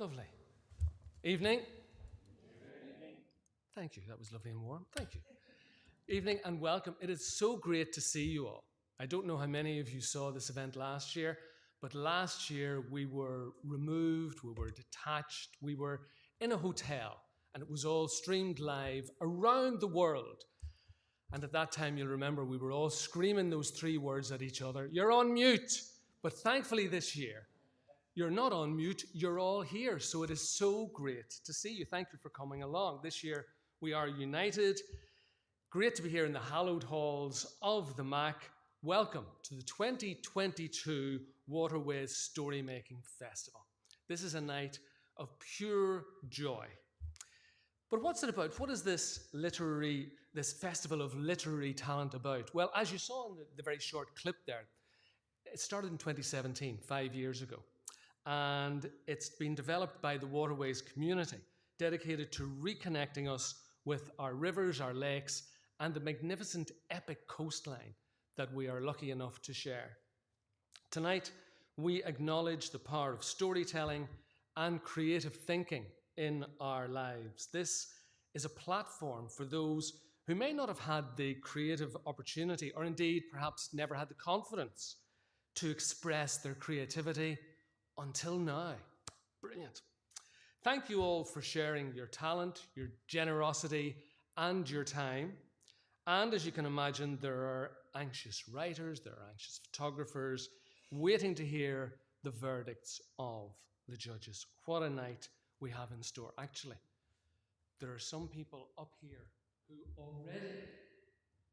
Lovely. Evening. Thank you. That was lovely and warm. Thank you. Evening and welcome. It is so great to see you all. I don't know how many of you saw this event last year, but last year we were removed, we were detached, we were in a hotel, and it was all streamed live around the world. And at that time, you'll remember, we were all screaming those three words at each other, "You're on mute!" But thankfully this year, you're not on mute, you're all here. So it is so great to see you. Thank you for coming along. This year, we are united. Great to be here in the hallowed halls of the MAC. Welcome to the 2022 Waterways Storymaking Festival. This is a night of pure joy. But what's it about? What is this festival of literary talent about? Well, as you saw in the very short clip there, it started in 2017, 5 years ago. And it's been developed by the Waterways community, dedicated to reconnecting us with our rivers, our lakes, and the magnificent epic coastline that we are lucky enough to share. Tonight, we acknowledge the power of storytelling and creative thinking in our lives. This is a platform for those who may not have had the creative opportunity, or indeed perhaps never had the confidence to express their creativity until now. Brilliant. Thank you all for sharing your talent, your generosity, and your time. And as you can imagine, there are anxious writers, there are anxious photographers waiting to hear the verdicts of the judges. What a night we have in store. Actually, there are some people up here who already,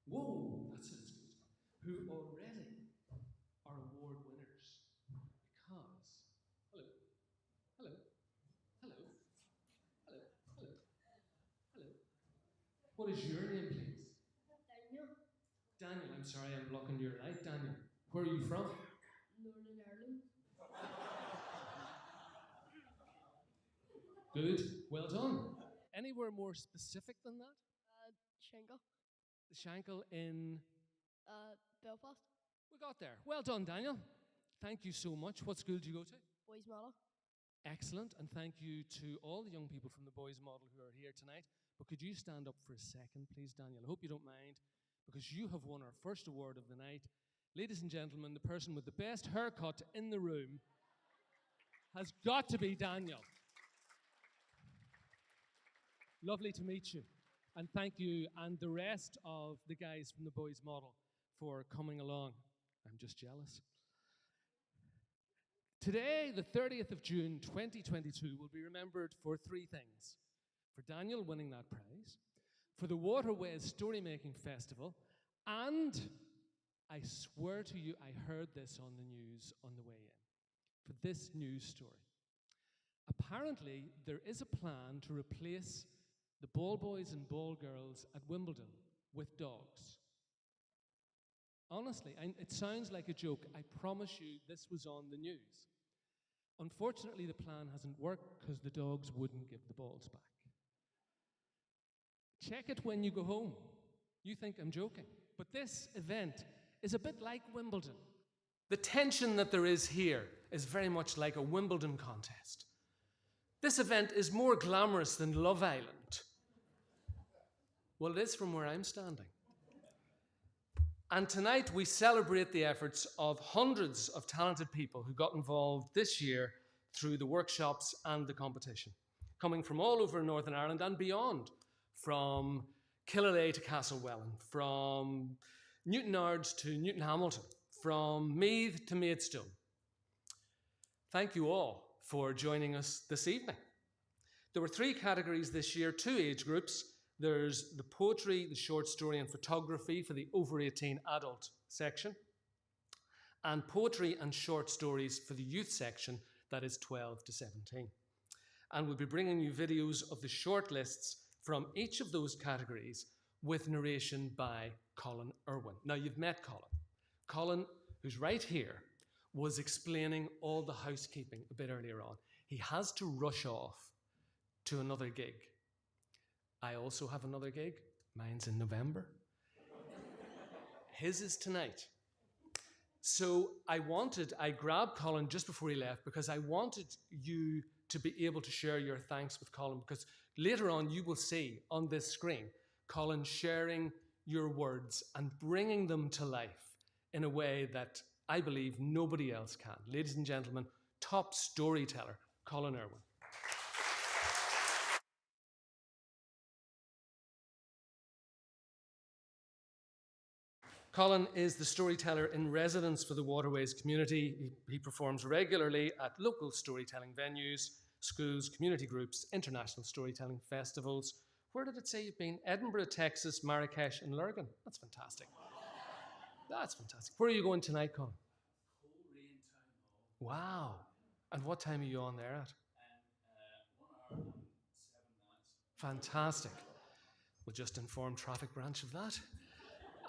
whoa, that sounds good, who already are award winners because, hello, hello, hello, hello, hello, hello. What is your name, please? Daniel. Daniel, I'm sorry I'm blocking your light. Daniel, where are you from? Northern Ireland. Good, well done. Anywhere more specific than that? Shangle. The Shankill in... Belfast. We got there. Well done, Daniel. Thank you so much. What school do you go to? Boys Model. Excellent, and thank you to all the young people from the Boys Model who are here tonight. But could you stand up for a second, please, Daniel? I hope you don't mind, because you have won our first award of the night. Ladies and gentlemen, the person with the best haircut in the room has got to be Daniel. Lovely to meet you. And thank you, and the rest of the guys from the Boys Model for coming along. I'm just jealous. Today, the 30th of June, 2022, will be remembered for three things. For Daniel winning that prize, for the Waterways Storymaking Festival, and I swear to you, I heard this on the news on the way in, for this news story. Apparently, there is a plan to replace the ball boys and ball girls at Wimbledon with dogs. Honestly, it sounds like a joke. I promise you this was on the news. Unfortunately, the plan hasn't worked because the dogs wouldn't give the balls back. Check it when you go home. You think I'm joking. But this event is a bit like Wimbledon. The tension that there is here is very much like a Wimbledon contest. This event is more glamorous than Love Island. Well, it is from where I'm standing. And tonight we celebrate the efforts of hundreds of talented people who got involved this year through the workshops and the competition, coming from all over Northern Ireland and beyond, from Killaloe to Castlewellan, from Newtonards to Newton Hamilton, from Meath to Maidstone. Thank you all for joining us this evening. There were three categories this year, two age groups. There's the poetry, the short story, and photography for the over 18 adult section, and poetry and short stories for the youth section, that is 12 to 17. And we'll be bringing you videos of the shortlists from each of those categories with narration by Colin Irwin. Now, you've met Colin. Colin, who's right here, was explaining all the housekeeping a bit earlier on. He has to rush off to another gig. I also have another gig. Mine's in November. His is tonight. So I grabbed Colin just before he left because I wanted you to be able to share your thanks with Colin, because later on you will see on this screen Colin sharing your words and bringing them to life in a way that I believe nobody else can. Ladies and gentlemen, top storyteller, Colin Irwin. Colin is the storyteller in residence for the Waterways community. He performs regularly at local storytelling venues, schools, community groups, international storytelling festivals. Where did it say you've been? Edinburgh, Texas, Marrakesh, and Lurgan. That's fantastic. That's fantastic. Where are you going tonight, Colin? Wow. And what time are you on there at? 1 hour and 7 minutes. Fantastic. We'll just inform traffic branch of that.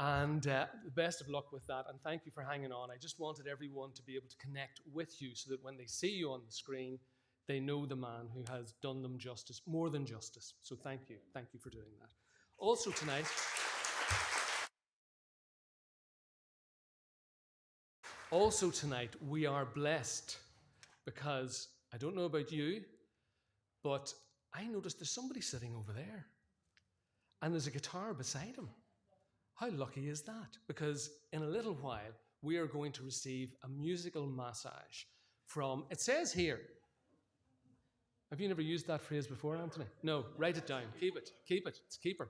And best of luck with that. And thank you for hanging on. I just wanted everyone to be able to connect with you so that when they see you on the screen, they know the man who has done them justice, more than justice. So thank you. Thank you for doing that. Also tonight, we are blessed because I don't know about you, but I noticed there's somebody sitting over there and there's a guitar beside him. How lucky is that? Because in a little while, we are going to receive a musical massage from, it says here, have you never used that phrase before, Anthony? No, write it down. Keep it. It's keeper.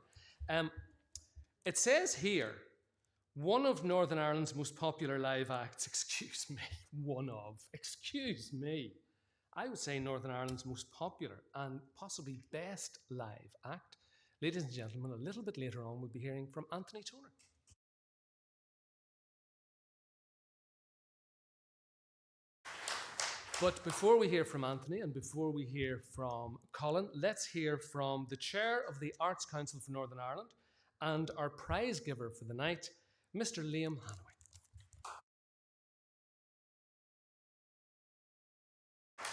It says here, one of Northern Ireland's most popular live acts, excuse me. I would say Northern Ireland's most popular and possibly best live act. Ladies and gentlemen, a little bit later on, we'll be hearing from Anthony Toner. But before we hear from Anthony and before we hear from Colin, let's hear from the Chair of the Arts Council for Northern Ireland and our prize giver for the night, Mr. Liam Hanaway.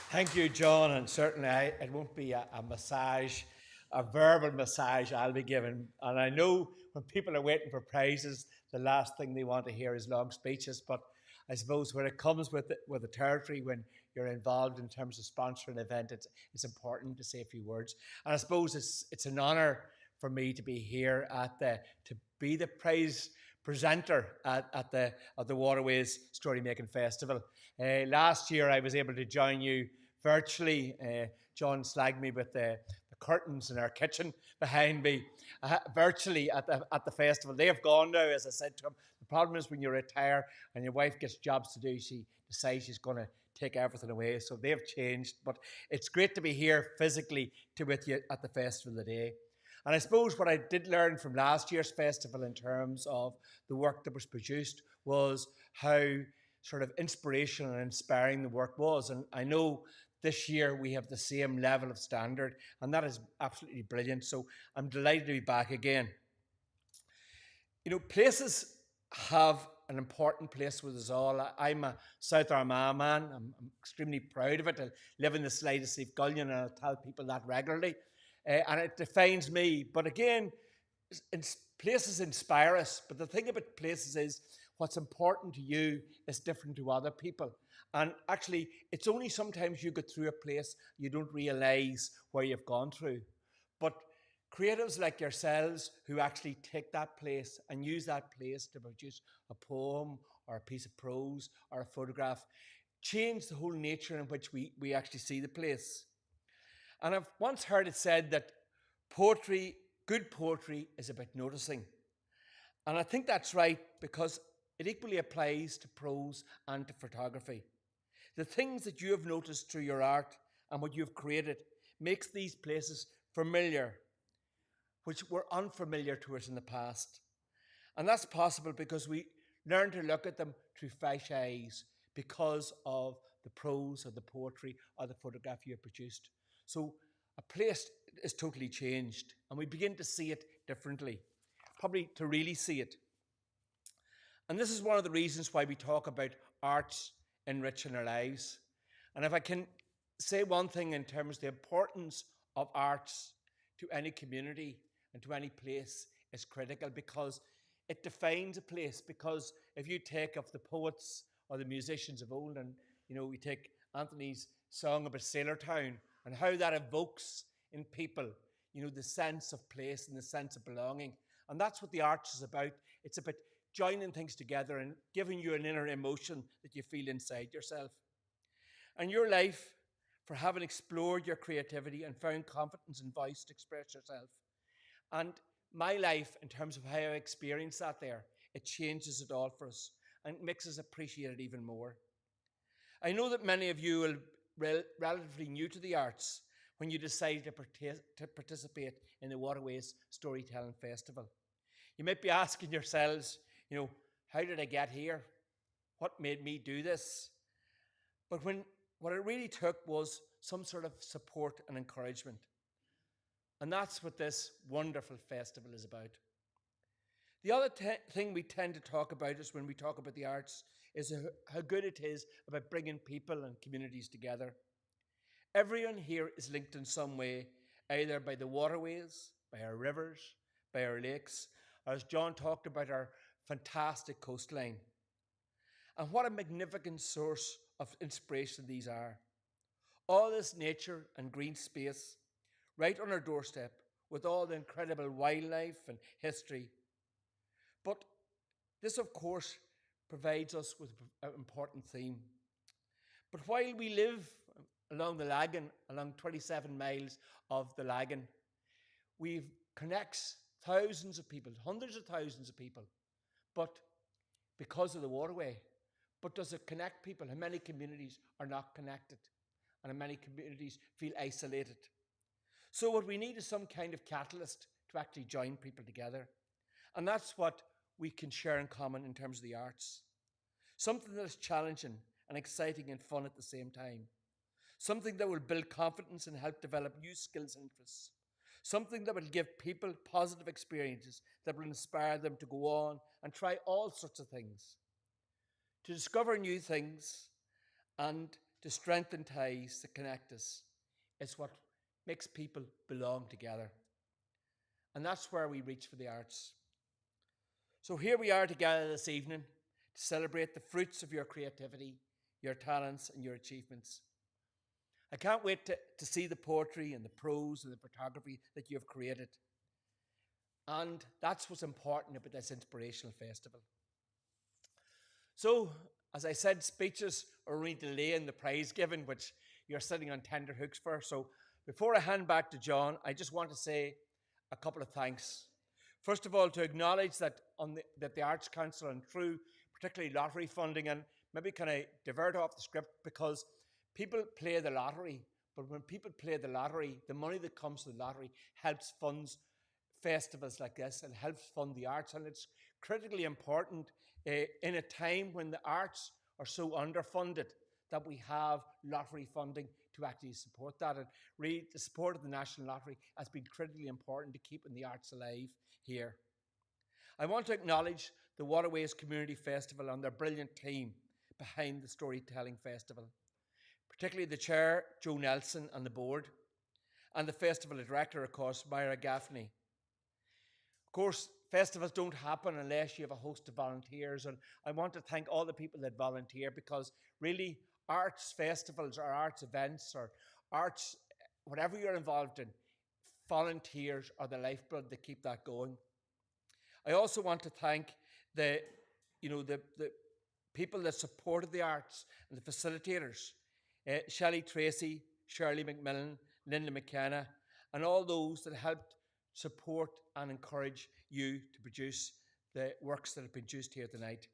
Thank you, John, and certainly it won't be a massage, a verbal massage I'll be giving. And I know when people are waiting for prizes, the last thing they want to hear is long speeches, but I suppose when it comes with the territory, when you're involved in terms of sponsoring an event, it's important to say a few words. And I suppose it's an honour for me to be here to be the prize presenter at the Waterways Storymaking Festival. Last year I was able to join you virtually. John slagged me with the curtains in our kitchen behind me virtually at the festival. They have gone now, as I said to him. The problem is when you retire and your wife gets jobs to do, she decides she's going to take everything away. So they've changed. But it's great to be here physically with you at the festival today. And I suppose what I did learn from last year's festival in terms of the work that was produced was how sort of inspirational and inspiring the work was. And I know this year we have the same level of standard, and that is absolutely brilliant. So I'm delighted to be back again. You know, places have an important place with us all. I'm a South Armagh man. I'm extremely proud of it. I live in the Slide of Steve Gullion, and I tell people that regularly. And it defines me. But again, places inspire us. But the thing about places is what's important to you is different to other people. And actually, it's only sometimes you get through a place you don't realise where you've gone through. But creatives like yourselves who actually take that place and use that place to produce a poem or a piece of prose or a photograph change the whole nature in which we actually see the place. And I've once heard it said that good poetry is about noticing. And I think that's right because it equally applies to prose and to photography. The things that you have noticed through your art and what you've created makes these places familiar, which were unfamiliar to us in the past. And that's possible because we learn to look at them through fresh eyes because of the prose or the poetry or the photograph you have produced. So a place is totally changed and we begin to see it differently, probably to really see it. And this is one of the reasons why we talk about arts enriching our lives. And if I can say one thing in terms of the importance of arts to any community and to any place is critical because it defines a place. Because if you take of the poets or the musicians of old, and you know, we take Anthony's song about Sailor Town and how that evokes in people, the sense of place and the sense of belonging. And that's what the arts is about. It's about joining things together and giving you an inner emotion that you feel inside yourself. And your life, for having explored your creativity and found confidence and voice to express yourself. And my life, in terms of how I experienced that there, it changes it all for us and makes us appreciate it even more. I know that many of you will be relatively new to the arts when you decided to participate in the Waterways Storytelling Festival. You might be asking yourselves, how did I get here? What made me do this? But what it really took was some sort of support and encouragement. And that's what this wonderful festival is about. The other thing we tend to talk about is when we talk about the arts is how good it is about bringing people and communities together. Everyone here is linked in some way, either by the waterways, by our rivers, by our lakes, or as John talked about, our fantastic coastline. And what a magnificent source of inspiration these are. All this nature and green space right on our doorstep with all the incredible wildlife and history. But this, of course, provides us with an important theme. But while we live along the Lagan, along 27 miles of the Lagan, we connects thousands of people, hundreds of thousands of people, but because of the waterway. But does it connect people? How many communities are not connected? And how many communities feel isolated? So what we need is some kind of catalyst to actually join people together. And that's what we can share in common in terms of the arts. Something that is challenging and exciting and fun at the same time. Something that will build confidence and help develop new skills and interests. Something that will give people positive experiences that will inspire them to go on and try all sorts of things. To discover new things and to strengthen ties that connect us is what makes people belong together. And that's where we reach for the arts. So here we are together this evening to celebrate the fruits of your creativity, your talents, and your achievements. I can't wait to see the poetry and the prose and the photography that you have created. And that's what's important about this inspirational festival. So, as I said, speeches are only delaying the prize giving, which you're sitting on tender hooks for. So before I hand back to John, I just want to say a couple of thanks. First of all, to acknowledge that the Arts Council and through particularly lottery funding, and maybe can I divert off the script because people play the lottery, but when people play the lottery, the money that comes to the lottery helps fund festivals like this and helps fund the arts, and it's critically important in a time when the arts are so underfunded that we have lottery funding to actually support that. And really, the support of the National Lottery has been critically important to keeping the arts alive here. I want to acknowledge the Waterways Community Festival and their brilliant team behind the Storytelling Festival, particularly the chair, Joe Nelson, and the board, and the festival director, of course, Myra Gaffney. Of course, festivals don't happen unless you have a host of volunteers, and I want to thank all the people that volunteer because really arts festivals or arts events or arts, whatever you're involved in, volunteers are the lifeblood that keep that going. I also want to thank the people that supported the arts and the facilitators, Shelley Tracy, Shirley McMillan, Linda McKenna, and all those that helped support and encourage you to produce the works that have been produced here tonight.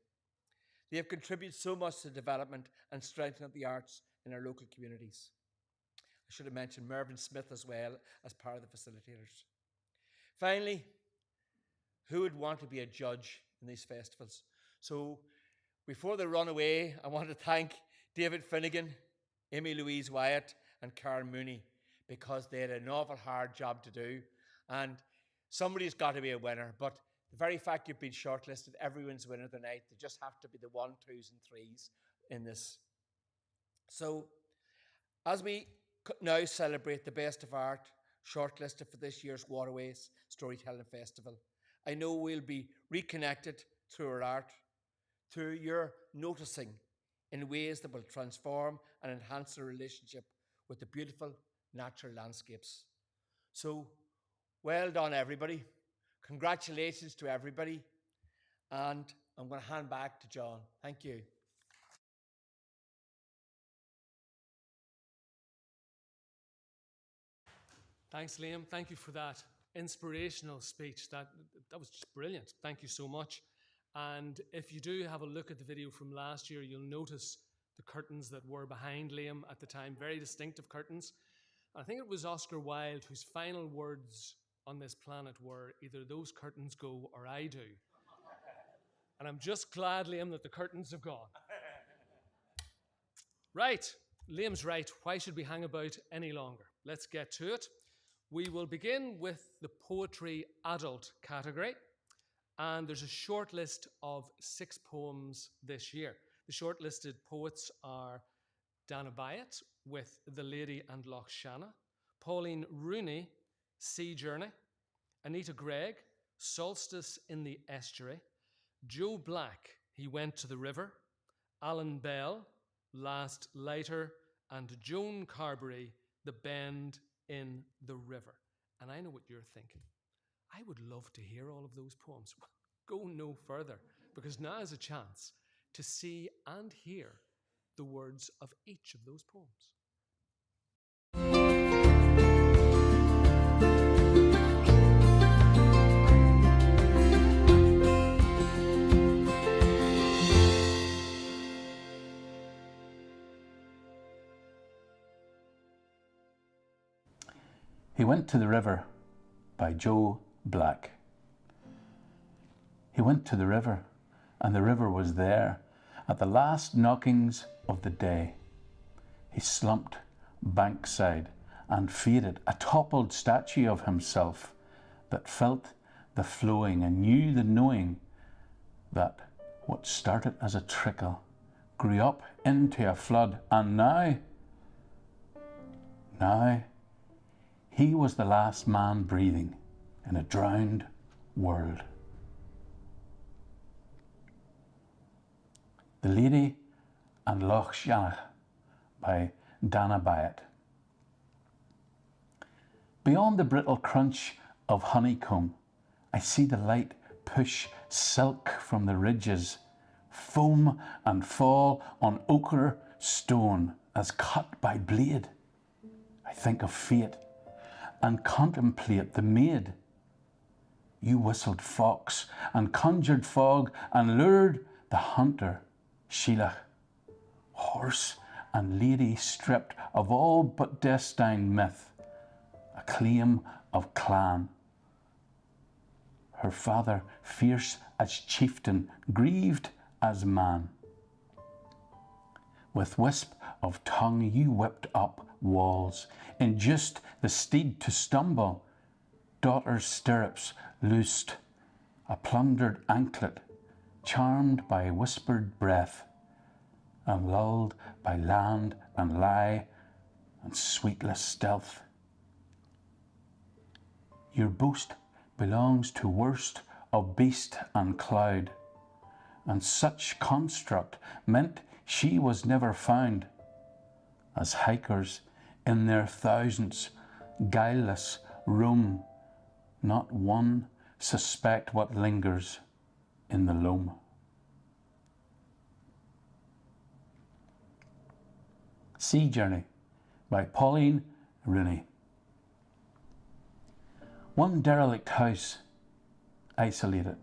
They have contributed so much to the development and strengthening of the arts in our local communities. I should have mentioned Mervyn Smith as well as part of the facilitators. Finally, who would want to be a judge in these festivals? So before they run away, I want to thank David Finnegan, Amy Louise Wyatt, and Karen Mooney because they had an awful hard job to do. And somebody's got to be a winner, but the very fact you've been shortlisted, everyone's winner tonight. They just have to be the 1, 2s, and 3s in this. So, as we now celebrate the best of art shortlisted for this year's Waterways Storytelling Festival, I know we'll be reconnected through our art, through your noticing in ways that will transform and enhance their relationship with the beautiful natural landscapes. So, well done, everybody. Congratulations to everybody. And I'm going to hand back to John. Thank you. Thanks, Liam. Thank you for that inspirational speech. That was just brilliant. Thank you so much. And if you do have a look at the video from last year, you'll notice the curtains that were behind Liam at the time, very distinctive curtains. I think it was Oscar Wilde whose final words on this planet were, either those curtains go or I do. And I'm just glad, Liam, that the curtains have gone. Right, Liam's right. Why should we hang about any longer? Let's get to it. We will begin with the poetry adult category, and there's a short list of 6 poems this year. The shortlisted poets are Dana Byatt with The Lady and Loch Shanna, Pauline Rooney, Sea Journey, Anita Gregg, Solstice in the Estuary, Joe Black, He Went to the River, Alan Bell, Last Lighter, and Joan Carberry, The Bend in the River. And I know what you're thinking. I would love to hear all of those poems. Go no further, because now is a chance to see and hear the words of each of those poems. He Went to the River by Joe Black. He went to the river, and the river was there at the last knockings of the day. He slumped bankside and faded, a toppled statue of himself that felt the flowing and knew the knowing that what started as a trickle grew up into a flood, and now he was the last man breathing in a drowned world. The Lady and Loch Shanna by Dana Byatt. Beyond the brittle crunch of honeycomb, I see the light push silk from the ridges, foam and fall on ochre stone as cut by blade. I think of fate and contemplate the maid. You whistled fox and conjured fog and lured the hunter, Sheila. Horse and lady stripped of all but destined myth, a claim of clan. Her father fierce as chieftain, grieved as man. With wisp of tongue you whipped up walls, induced the steed to stumble, daughter's stirrups loosed, a plundered anklet, charmed by whispered breath, and lulled by land and lie and sweetless stealth. Your boast belongs to worst of beast and cloud, and such construct meant she was never found, as hikers in their thousands guileless roam, not one suspect what lingers in the loam. Sea Journey by Pauline Rooney. One derelict house, isolated,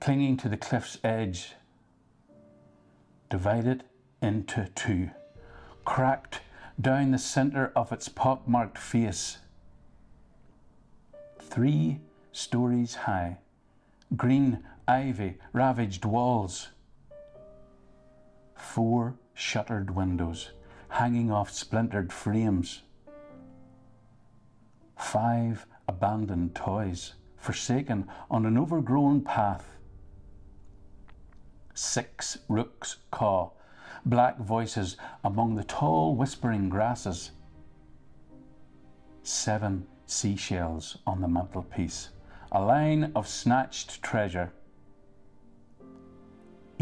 clinging to the cliff's edge, divided into 2, cracked down the centre of its pockmarked face. 3 stories high, green ivy ravaged walls, 4 shuttered windows hanging off splintered frames, 5 abandoned toys forsaken on an overgrown path, 6 rooks caw, black voices among the tall whispering grasses, 7 seashells on the mantelpiece, a line of snatched treasure.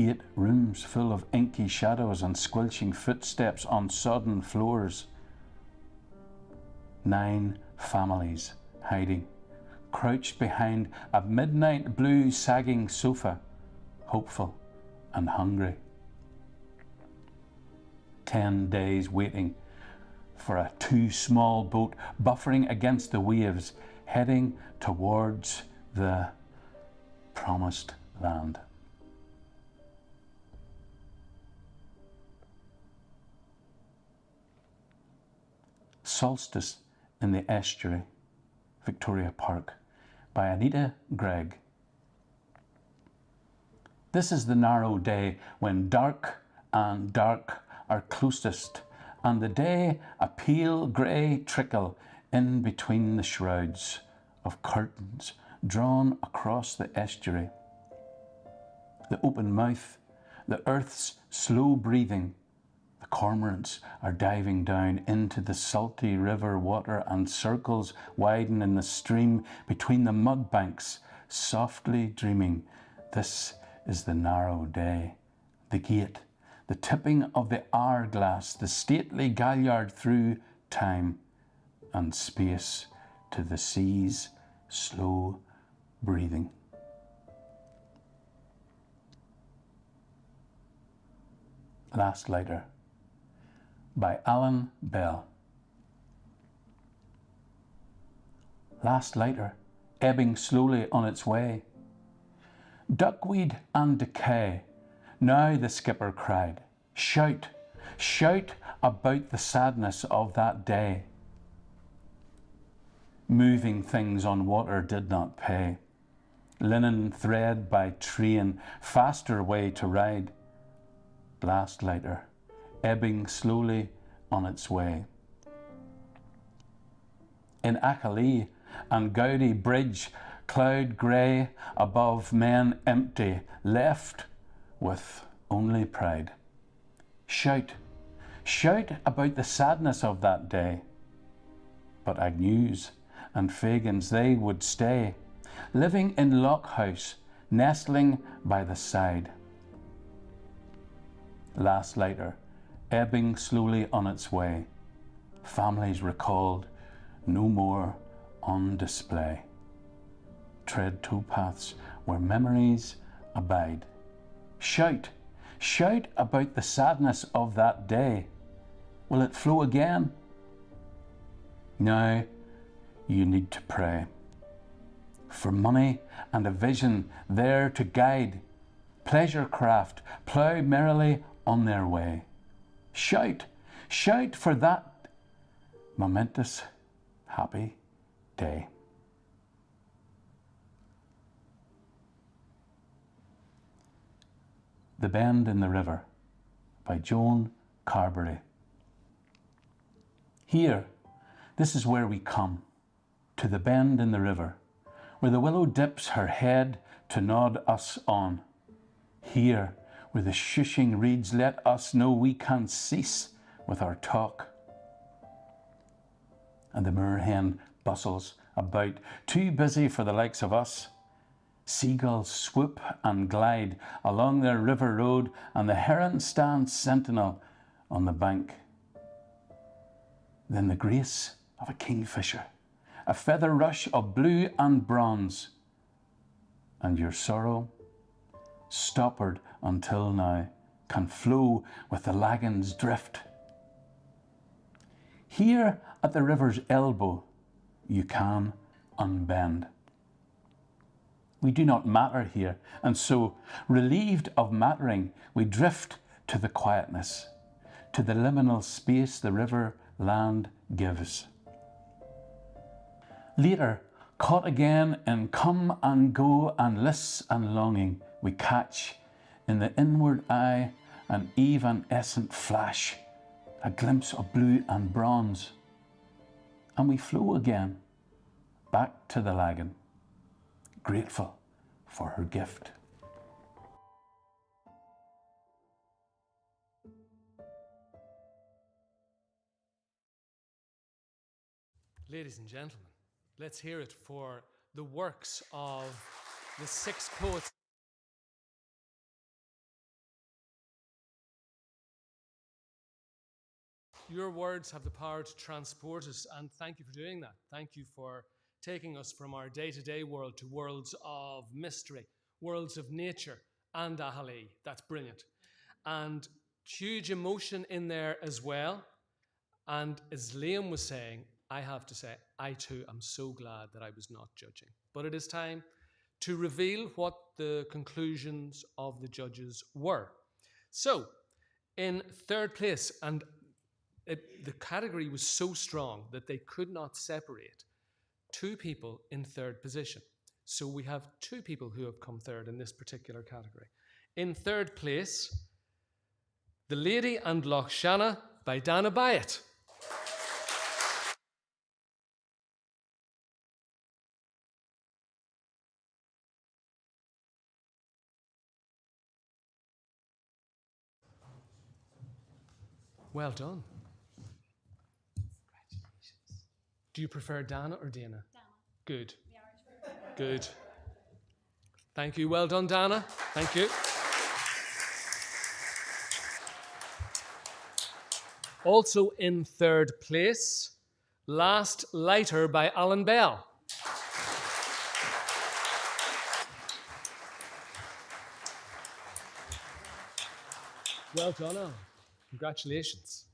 8 rooms full of inky shadows and squelching footsteps on sodden floors. 9 families hiding, crouched behind a midnight blue sagging sofa, hopeful and hungry. 10 days waiting for a too small boat buffering against the waves, heading towards the promised land. Solstice in the Estuary, Victoria Park, by Anita Gregg. This is the narrow day when dark and dark are closest, and the day a pale grey trickle in between the shrouds of curtains drawn across the estuary. The open mouth, the earth's slow breathing. The cormorants are diving down into the salty river water, and circles widen in the stream between the mud banks, softly dreaming. This is the narrow day, the gate, the tipping of the hourglass, the stately galliard through time and space to the sea's slow breathing. Last Lighter by Alan Bell. Last lighter, ebbing slowly on its way. Duckweed and decay, now the skipper cried. Shout, shout about the sadness of that day. Moving things on water did not pay. Linen thread by train, faster way to ride. Last lighter, ebbing slowly on its way. In Achillee and Gowdy Bridge, cloud grey above, men empty, left with only pride. Shout, shout about the sadness of that day. But Agnews and Fagans, they would stay, living in Lockhouse, nestling by the side. Last lighter, ebbing slowly on its way. Families recalled, no more on display. Tread towpaths where memories abide. Shout, shout about the sadness of that day. Will it flow again? Now you need to pray for money and a vision there to guide. Pleasure craft plough merrily on their way. Shout, shout for that momentous, happy day. The Bend in the River by Joan Carberry. Here, this is where we come, to the bend in the river, where the willow dips her head to nod us on. Here, where the shushing reeds let us know we can't cease with our talk. And the moorhen bustles about, too busy for the likes of us. Seagulls swoop and glide along their river road, and the heron stands sentinel on the bank. Then the grace of a kingfisher, a feather rush of blue and bronze, and your sorrow, stoppered until now, can flow with the lagan's drift. Here at the river's elbow, you can unbend. We do not matter here, and so, relieved of mattering, we drift to the quietness, to the liminal space the river land gives. Later, caught again in come and go and lists and longing, we catch in the inward eye an evanescent flash, a glimpse of blue and bronze, and we flow again back to the lagan, grateful for her gift. Ladies and gentlemen, let's hear it for the works of the 6 poets Your words have the power to transport us, and thank you for doing that. Thank you for taking us from our day-to-day world to worlds of mystery, worlds of nature, and Ahali. That's brilliant. And huge emotion in there as well. And as Liam was saying, I have to say, I too am so glad that I was not judging. But it is time to reveal what the conclusions of the judges were. So, in third place, and the category was so strong that they could not separate two people in third position. So we have two people who have come third in this particular category. In third place, The Lady and Loch Shanna by Dana Byatt. Well done. Do you prefer Dana or Dana? Dana. Good. Good. Thank you. Well done, Dana. Thank you. Also in third place, Last Lighter by Alan Bell. Well done, Alan. Congratulations.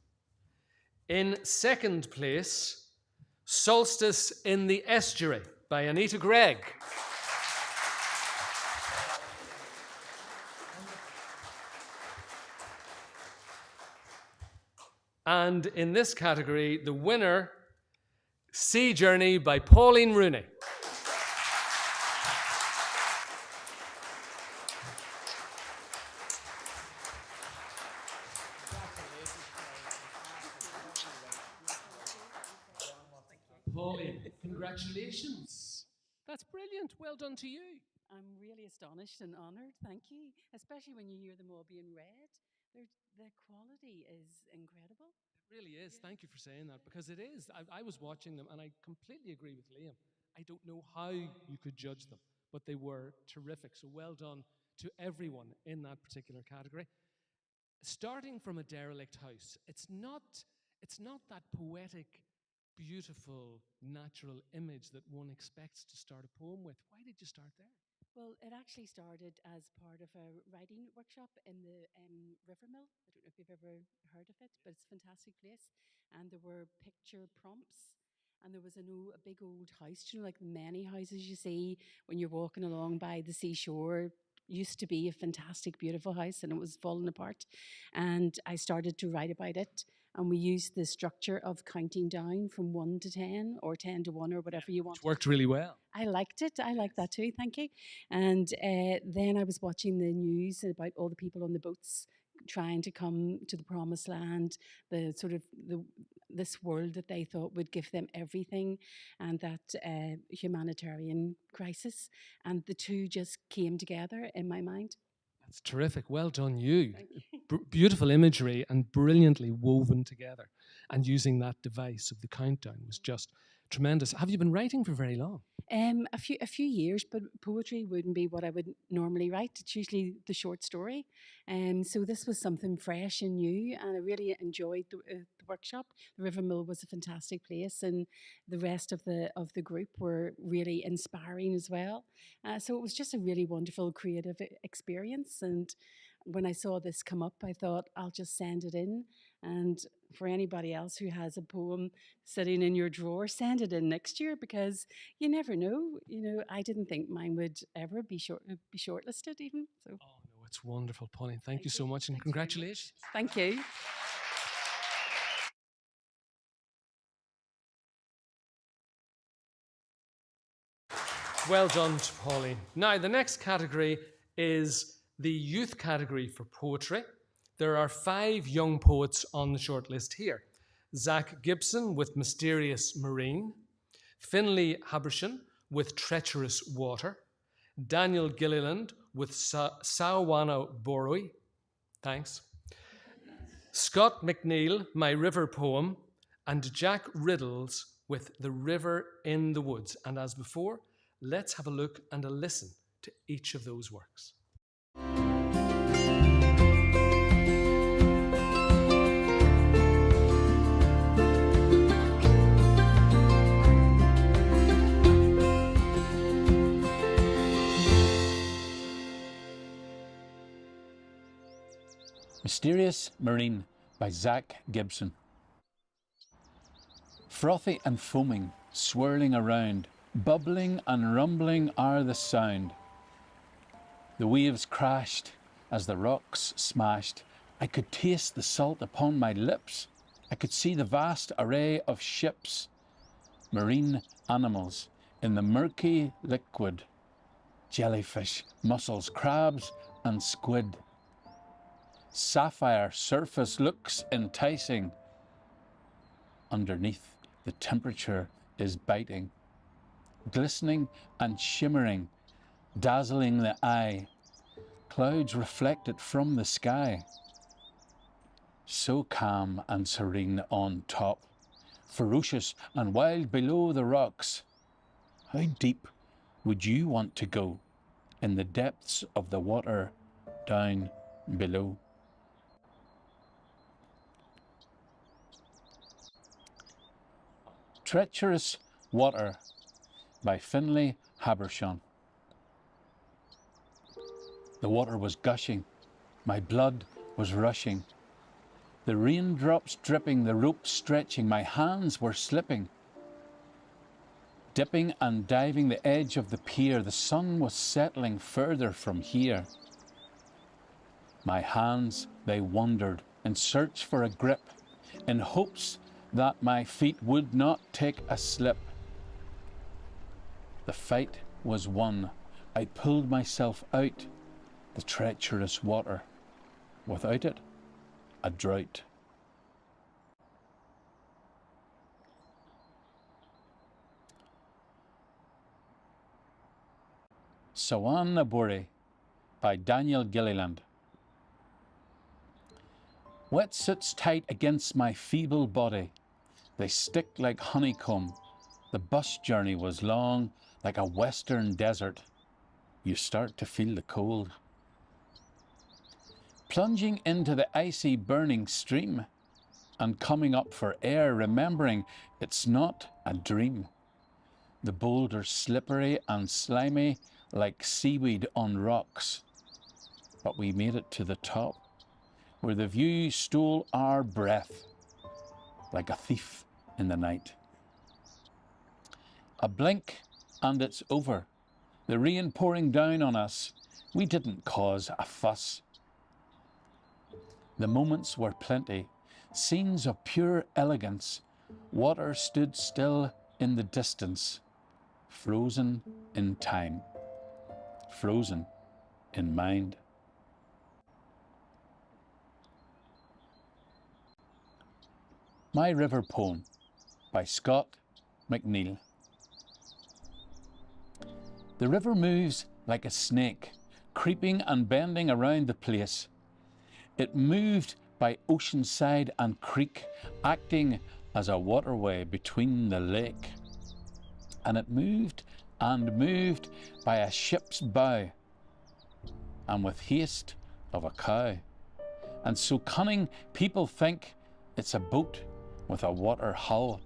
In second place, Solstice in the Estuary by Anita Gregg. And in this category, the winner, Sea Journey by Pauline Rooney. Pauline, congratulations. That's brilliant. Well done to you. I'm really astonished and honoured. Thank you. Especially when you hear them all being read. The quality is incredible. It really is. Thank you for saying that, because it is. I was watching them and I completely agree with Liam. I don't know how you could judge them, but they were terrific. So well done to everyone in that particular category. Starting from a derelict house, it's not that poetic, beautiful, natural image that one expects to start a poem with. Why did you start there? Well, it actually started as part of a writing workshop in the Rivermill. I don't know if you've ever heard of it, but it's a fantastic place. And there were picture prompts. And there was a big old house, like many houses you see when you're walking along by the seashore. Used to be a fantastic, beautiful house, and it was falling apart. And I started to write about it. And we used the structure of counting down from 1 to 10 or 10 to 1 or whatever you want. It worked really well. I liked it. I liked that too. Thank you. And then I was watching the news about all the people on the boats trying to come to the promised land, this world that they thought would give them everything, and that humanitarian crisis. And the two just came together in my mind. That's terrific. Well done, you. Beautiful imagery and brilliantly woven together. And using that device of the countdown was just tremendous. Have you been writing for very long? A few years, but poetry wouldn't be what I would normally write. It's usually the short story. So this was something fresh and new, and I really enjoyed the workshop. The Rivermill was a fantastic place, and the rest of the group were really inspiring as well. So it was just a really wonderful creative experience. And when I saw this come up, I thought I'll just send it in. And for anybody else who has a poem sitting in your drawer, send it in next year, because you never know. I didn't think mine would ever be shortlisted even. So. Oh no, it's wonderful, Pauline. Thank you so much, and congratulations. Thank you. Well done to Pauline. Now, the next category is the youth category for poetry. There are 5 young poets on the shortlist here. Zach Gibson with Mysterious Marine, Finlay Habershon with Treacherous Water, Daniel Gilliland with Sawana Boroi, thanks, Scott McNeil, My River Poem, and Jack Riddles with The River in the Woods. And as before, let's have a look and a listen to each of those works. Mysterious Marine by Zach Gibson. Frothy and foaming, swirling around, bubbling and rumbling are the sound. The waves crashed as the rocks smashed. I could taste the salt upon my lips. I could see the vast array of ships, marine animals in the murky liquid, jellyfish, mussels, crabs and squid. Sapphire surface looks enticing. Underneath, the temperature is biting, glistening and shimmering, dazzling the eye. Clouds reflected from the sky. So calm and serene on top, ferocious and wild below the rocks. How deep would you want to go in the depths of the water down below? Treacherous Water by Finlay Habershon. The water was gushing, my blood was rushing. The raindrops dripping, the rope stretching, my hands were slipping. Dipping and diving the edge of the pier, the sun was settling further from here. My hands, they wandered in search for a grip, in hopes that my feet would not take a slip. The fight was won. I pulled myself out the treacherous water. Without it, a drought. Sawan Naburi by Daniel Gilliland. Wetsuits tight against my feeble body. They stick like honeycomb. The bus journey was long, like a western desert. You start to feel the cold. Plunging into the icy burning stream and coming up for air, remembering it's not a dream. The boulders slippery and slimy like seaweed on rocks. But we made it to the top, where the view stole our breath like a thief in the night. A blink and it's over. The rain pouring down on us. We didn't cause a fuss. The moments were plenty, scenes of pure elegance. Water stood still in the distance, frozen in time, frozen in mind. My River Poem by Scott McNeill. The river moves like a snake, creeping and bending around the place. It moved by ocean side and creek, acting as a waterway between the lake. And it moved by a ship's bow, and with haste of a cow. And so cunning people think it's a boat with a water hull.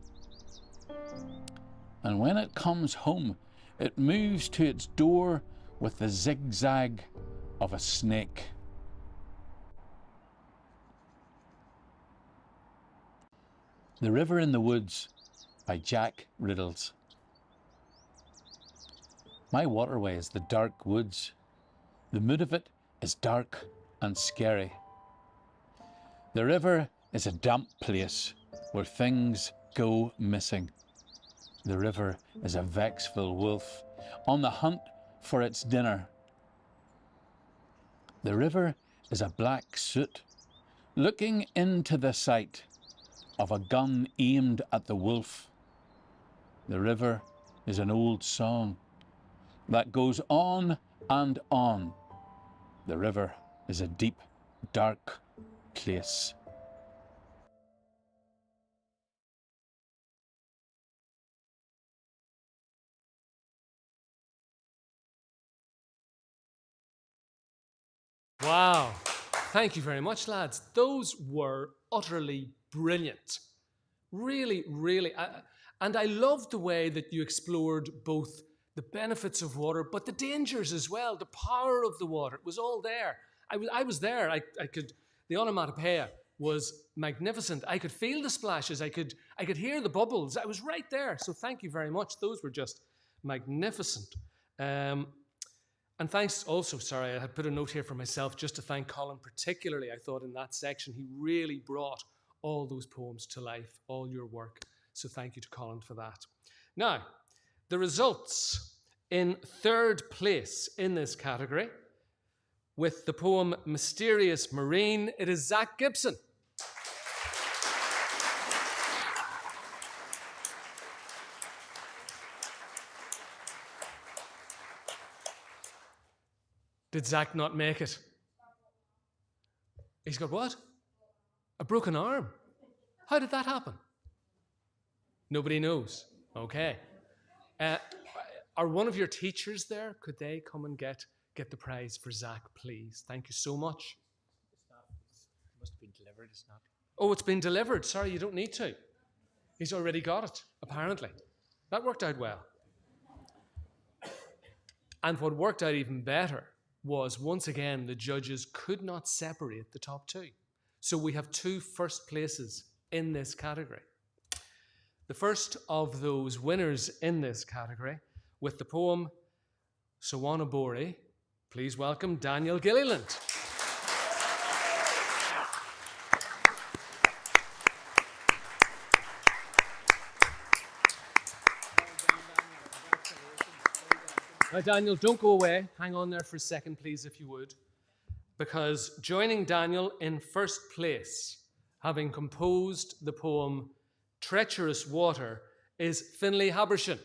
And when it comes home, it moves to its door with the zigzag of a snake. The River in the Woods by Jack Riddles. My waterway is the dark woods. The mood of it is dark and scary. The river is a damp place where things go missing. The river is a vexful wolf on the hunt for its dinner. The river is a black soot looking into the sight of a gun aimed at the wolf. The river is an old song that goes on and on. The river is a deep, dark place. Wow. Thank you very much, lads. Those were utterly brilliant. Really, really. And I loved the way that you explored both the benefits of water, but the dangers as well, the power of the water. It was all there. I was there. I could. The onomatopoeia was magnificent. I could feel the splashes. I could hear the bubbles. I was right there. So thank you very much. Those were just magnificent. And thanks also, sorry, I had put a note here for myself just to thank Colin particularly. I thought in that section he really brought all those poems to life, all your work. So thank you to Colin for that. Now, the results. In third place in this category, with the poem Mysterious Marine, it is Zach Gibson. Did Zach not make it? He's got what? A broken arm. How did that happen? Nobody knows. Okay. Are one of your teachers there? Could they come and get the prize for Zach, please? Thank you so much. It must have been delivered, it's not. Oh, it's been delivered. Sorry, you don't need to. He's already got it, apparently. That worked out well. And what worked out even better was, once again, the judges could not separate the top two. So we have 2 first places in this category. The first of those winners in this category, with the poem Sawanabori, please welcome Daniel Gilliland. Now, Daniel, don't go away. Hang on there for a second, please, if you would. Because joining Daniel in first place, having composed the poem Treacherous Water, is Finlay Habershon.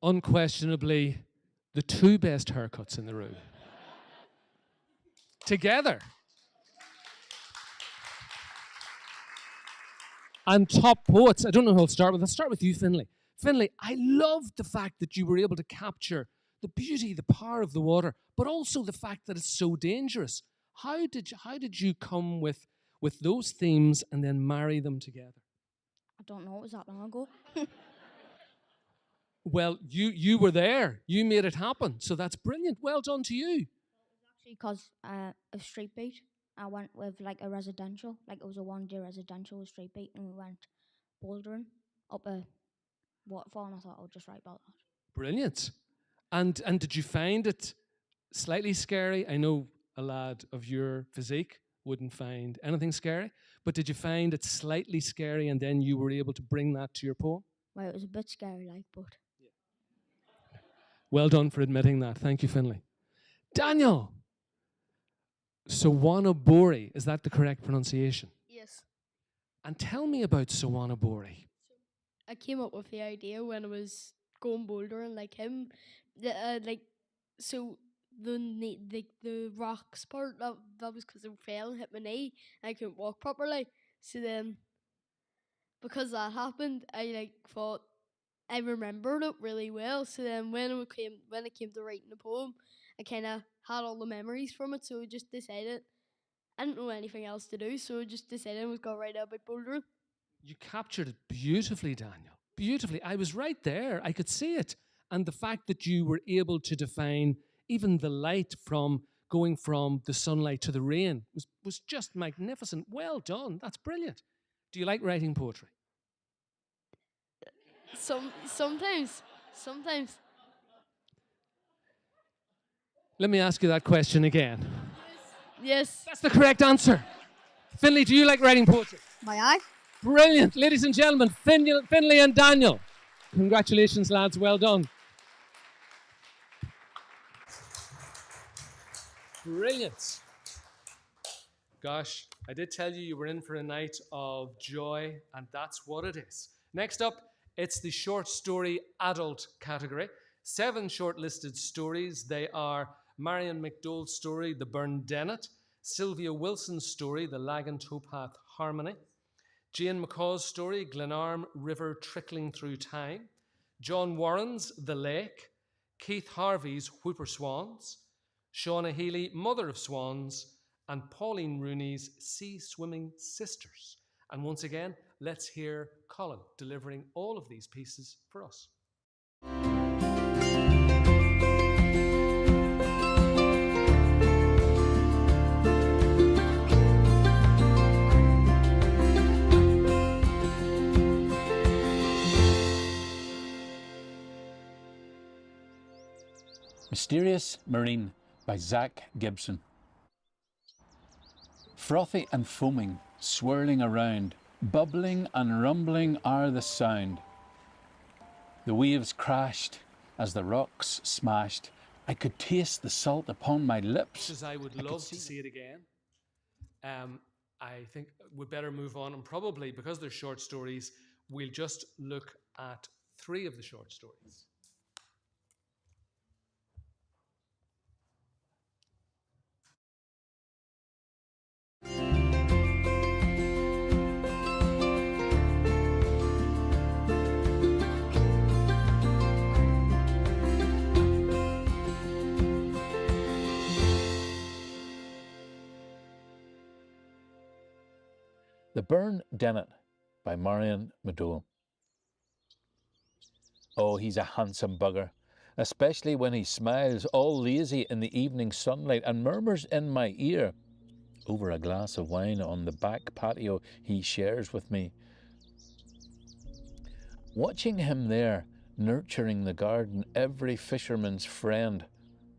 Unquestionably, the 2 best haircuts in the room. Together. And top poets. I don't know who I'll start with. Let's start with you, Finlay. Finlay, I love the fact that you were able to capture the beauty, the power of the water, but also the fact that it's so dangerous. How did you come with those themes and then marry them together? I don't know, it was that long ago. Well, you were there. You made it happen. So that's brilliant. Well done to you. Actually, because of Street Beat, I went with like a residential, like it was a 1-day residential with Street Beat, and we went bouldering up a waterfall, and I thought I would just write about that. Brilliant. And did you find it slightly scary? I know a lad of your physique wouldn't find anything scary, but did you find it slightly scary and then you were able to bring that to your poem? Well, it was a bit scary, like, but Well done for admitting that. Thank you, Finlay. Daniel! Sawanabori, is that the correct pronunciation? yes. And tell me about Sawanabori. I came up with the idea when I was going bouldering, like him, so the rocks part that was because I fell and hit my knee and I couldn't walk properly. So then, because that happened, I thought I remembered it really well. So then when it came to writing the poem, I kind of had all the memories from it. So I just decided I didn't know anything else to do, so I just decided I was gonna write about bouldering. You captured it beautifully, Daniel. Beautifully. I was right there. I could see it. And the fact that you were able to define even the light from going from the sunlight to the rain was just magnificent. Well done. That's brilliant. Do you like writing poetry? Sometimes. Let me ask you that question again. Yes. That's the correct answer. Finlay, do you like writing poetry? My eye. Brilliant. Ladies and gentlemen, Finlay and Daniel. Congratulations, lads. Well done. Brilliant. Gosh, I did tell you were in for a night of joy, and that's what it is. Next up, it's the short story adult category. 7 shortlisted stories. They are Marion McDole's story, The Burn Dennet, Sylvia Wilson's story, The Lagan Towpath Harmony, Jane McCaw's story, Glenarm River Trickling Through Time, John Warren's The Lake, Keith Harvey's Whooper Swans, Shauna Healy, Mother of Swans, and Pauline Rooney's Sea Swimming Sisters. And once again, let's hear Colin delivering all of these pieces for us. Mysterious Marine by Zach Gibson. Frothy and foaming, swirling around, bubbling and rumbling are the sound. The waves crashed as the rocks smashed. I could taste the salt upon my lips. As I would love to see it again. I think we'd better move on, and probably because they're short stories, we'll just look at 3 of the short stories. The Burn Dennet by Marion McDowell. Oh, he's a handsome bugger, especially when he smiles all lazy in the evening sunlight and murmurs in my ear over a glass of wine on the back patio he shares with me. Watching him there, nurturing the garden, every fisherman's friend,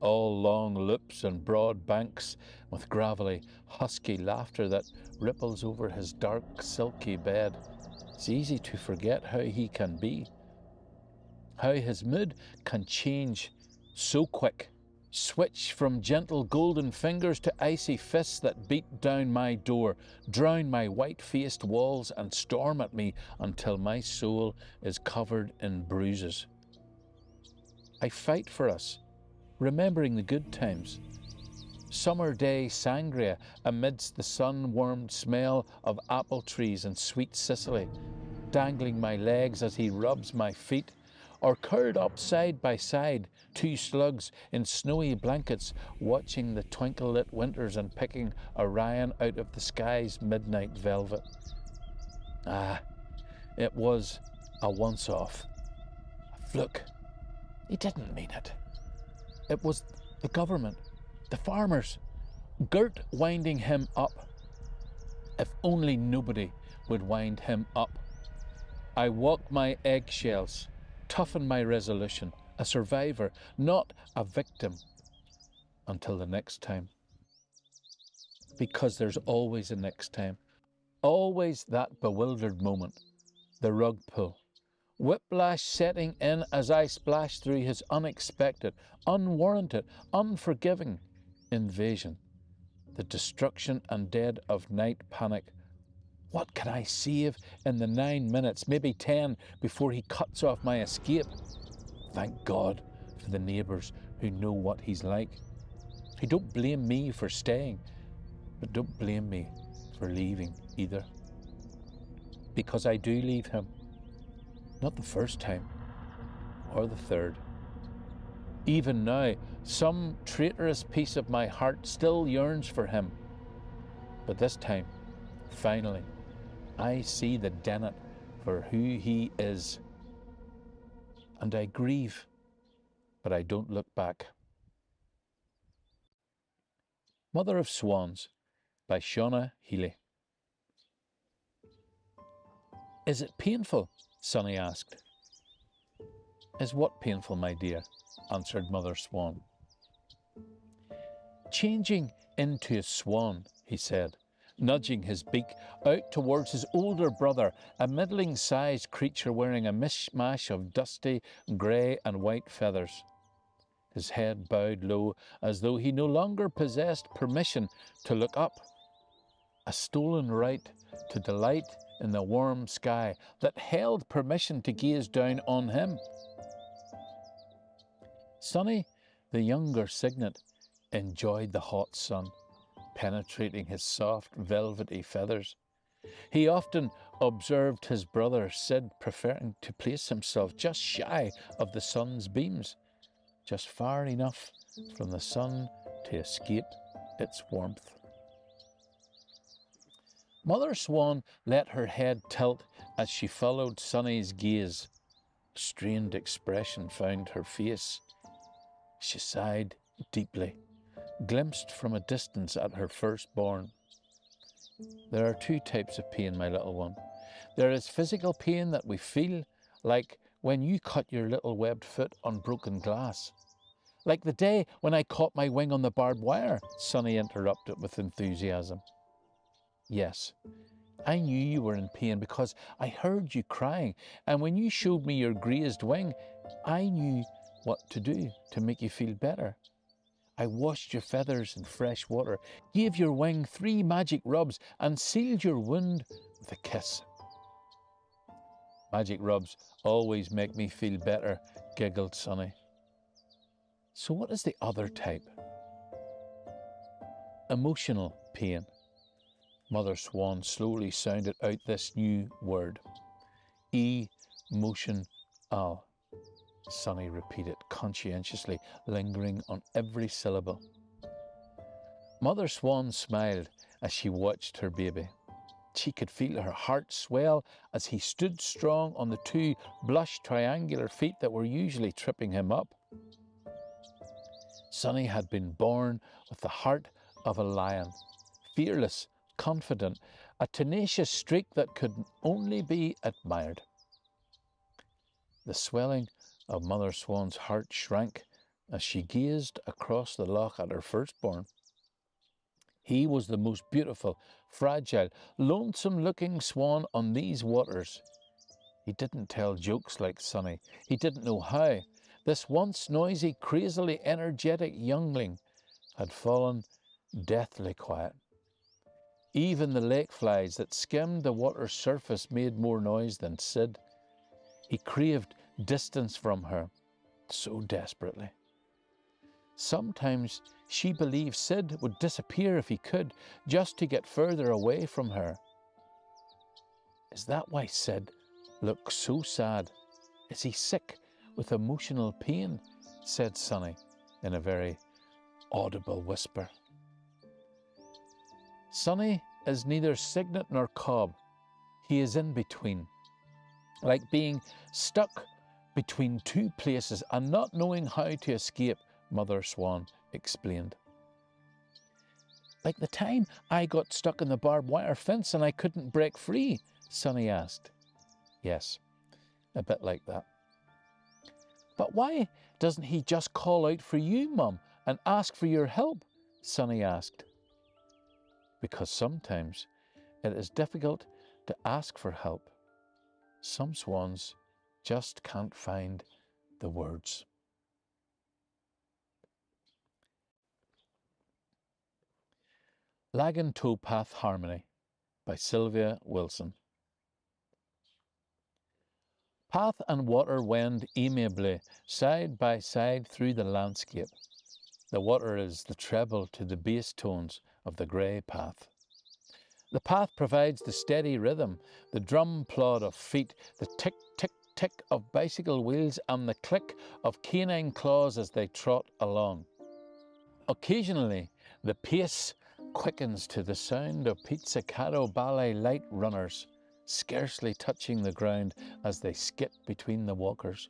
all long loops and broad banks with gravelly, husky laughter that ripples over his dark, silky bed. It's easy to forget how he can be, how his mood can change so quick, switch from gentle golden fingers to icy fists that beat down my door, drown my white-faced walls and storm at me until my soul is covered in bruises. I fight for us, remembering the good times. Summer day sangria amidst the sun-warmed smell of apple trees and sweet Sicily, dangling my legs as he rubs my feet, or curled up side by side, 2 slugs in snowy blankets, watching the twinkle-lit winters and picking Orion out of the sky's midnight velvet. Ah, it was a once-off, a fluke. He didn't mean it. It was the government, the farmers, Gert winding him up. If only nobody would wind him up. I walk my eggshells, toughen my resolution, a survivor, not a victim, until the next time. Because there's always a next time, always that bewildered moment, the rug pull. Whiplash setting in as I splash through his unexpected, unwarranted, unforgiving invasion. The destruction and dead of night panic. What can I save in the 9 minutes, maybe 10, before he cuts off my escape? Thank God for the neighbours who know what he's like, who don't blame me for staying, but don't blame me for leaving either. Because I do leave him. Not the first time, or the third. Even now, some traitorous piece of my heart still yearns for him. But this time, finally, I see the Dennet for who he is. And I grieve, but I don't look back. Mother of Swans by Shauna Healy. Is it painful? Sonny asked. Is what painful, my dear? Answered Mother Swan. Changing into a swan, he said, nudging his beak out towards his older brother, a middling-sized creature wearing a mishmash of dusty grey and white feathers. His head bowed low as though he no longer possessed permission to look up, a stolen right to delight in the warm sky that held permission to gaze down on him. Sonny, the younger cygnet, enjoyed the hot sun, penetrating his soft, velvety feathers. He often observed his brother Sid preferring to place himself just shy of the sun's beams, just far enough from the sun to escape its warmth. Mother Swan let her head tilt as she followed Sonny's gaze. A strained expression found her face. She sighed deeply, glimpsed from a distance at her firstborn. There are two types of pain, my little one. There is physical pain that we feel, like when you cut your little webbed foot on broken glass. Like the day when I caught my wing on the barbed wire, Sonny interrupted with enthusiasm. Yes, I knew you were in pain because I heard you crying, and when you showed me your grazed wing, I knew what to do to make you feel better. I washed your feathers in fresh water, gave your wing 3 magic rubs, and sealed your wound with a kiss. Magic rubs always make me feel better, giggled Sonny. So what is the other type? Emotional pain. Mother Swan slowly sounded out this new word. E-motion-al. Sonny repeated conscientiously, lingering on every syllable. Mother Swan smiled as she watched her baby. She could feel her heart swell as he stood strong on the 2 blush triangular feet that were usually tripping him up. Sonny had been born with the heart of a lion, fearless, confident, a tenacious streak that could only be admired. The swelling of Mother Swan's heart shrank as she gazed across the loch at her firstborn. He was the most beautiful, fragile, lonesome-looking swan on these waters. He didn't tell jokes like Sonny. He didn't know how. This once noisy, crazily energetic youngling had fallen deathly quiet. Even the lake flies that skimmed the water's surface made more noise than Sid. He craved distance from her so desperately. Sometimes she believed Sid would disappear if he could, just to get further away from her. Is that why Sid looks so sad? Is he sick with emotional pain? Said Sonny in a very audible whisper. Sonny is neither cygnet nor cob. He is in between, like being stuck between 2 places and not knowing how to escape, Mother Swan explained. Like the time I got stuck in the barbed wire fence and I couldn't break free, Sonny asked. Yes, a bit like that. But why doesn't he just call out for you, Mum, and ask for your help? Sonny asked. Because sometimes it is difficult to ask for help. Some swans just can't find the words. Lagan Towpath Harmony by Sylvia Wilson. Path and water wend amiably side by side through the landscape. The water is the treble to the bass tones of the grey path. The path provides the steady rhythm, the drum plod of feet, the tick, tick, tick of bicycle wheels, and the click of canine claws as they trot along. Occasionally, the pace quickens to the sound of pizzicato ballet light runners, scarcely touching the ground as they skip between the walkers.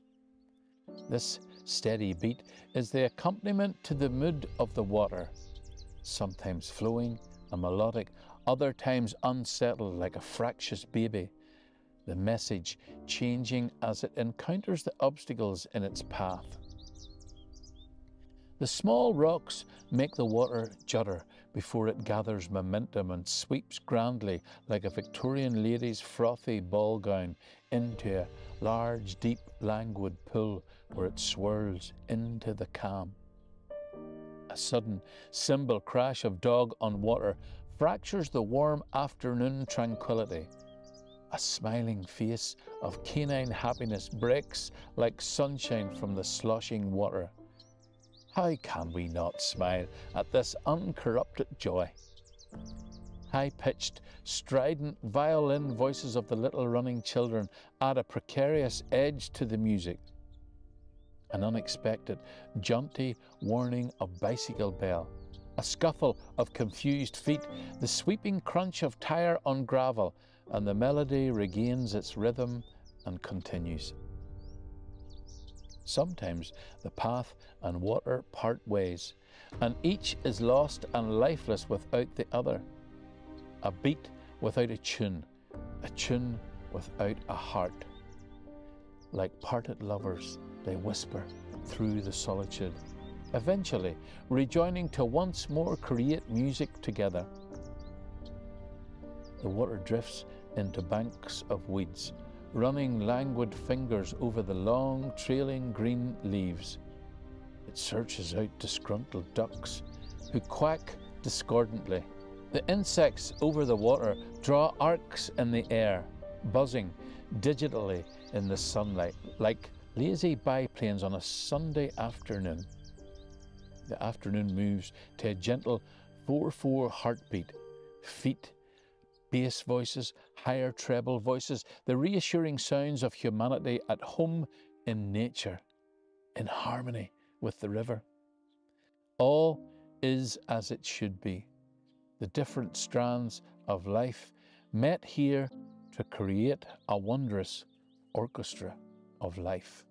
This steady beat is the accompaniment to the mood of the water, sometimes flowing and melodic, other times unsettled like a fractious baby, the message changing as it encounters the obstacles in its path. The small rocks make the water judder before it gathers momentum and sweeps grandly like a Victorian lady's frothy ball gown into a large, deep, languid pool where it swirls into the calm. A sudden cymbal crash of dog on water fractures the warm afternoon tranquility. A smiling face of canine happiness breaks like sunshine from the sloshing water. How can we not smile at this uncorrupted joy? High-pitched, strident violin voices of the little running children add a precarious edge to the music. An unexpected, jaunty warning of bicycle bell, a scuffle of confused feet, the sweeping crunch of tire on gravel, and the melody regains its rhythm and continues. Sometimes the path and water part ways, and each is lost and lifeless without the other. A beat without a tune without a heart. Like parted lovers, they whisper through the solitude, eventually rejoining to once more create music together. The water drifts into banks of weeds, running languid fingers over the long, trailing green leaves. It searches out disgruntled ducks who quack discordantly. The insects over the water draw arcs in the air, buzzing digitally in the sunlight, like lazy biplanes on a Sunday afternoon. The afternoon moves to a gentle 4/4 heartbeat, feet, bass voices, higher treble voices, the reassuring sounds of humanity at home in nature, in harmony with the river. All is as it should be. The different strands of life met here to create a wondrous orchestra of life.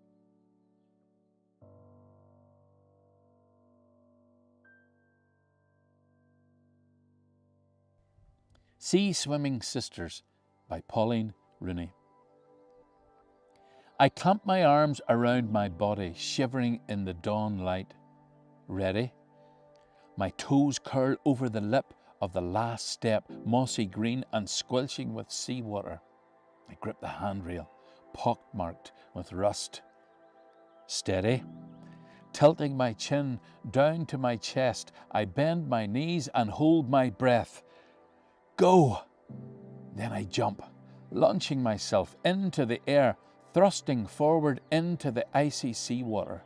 Sea Swimming Sisters by Pauline Rooney. I clamp my arms around my body, shivering in the dawn light. Ready? My toes curl over the lip of the last step, mossy green and squelching with seawater. I grip the handrail, pockmarked with rust. Steady. Tilting my chin down to my chest, I bend my knees and hold my breath. Go! Then I jump, launching myself into the air, thrusting forward into the icy seawater.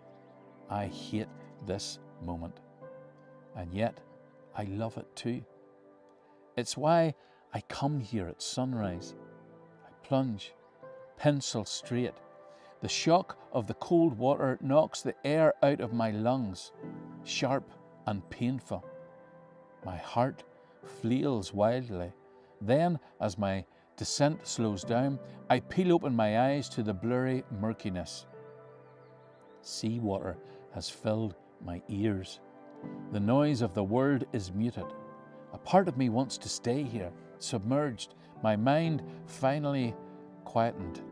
I hate this moment, and yet I love it too. It's why I come here at sunrise. I plunge, pencil straight. The shock of the cold water knocks the air out of my lungs, sharp and painful. My heart flails wildly. Then, as my descent slows down, I peel open my eyes to the blurry murkiness. Seawater has filled my ears. The noise of the world is muted. A part of me wants to stay here, submerged, my mind finally quietened.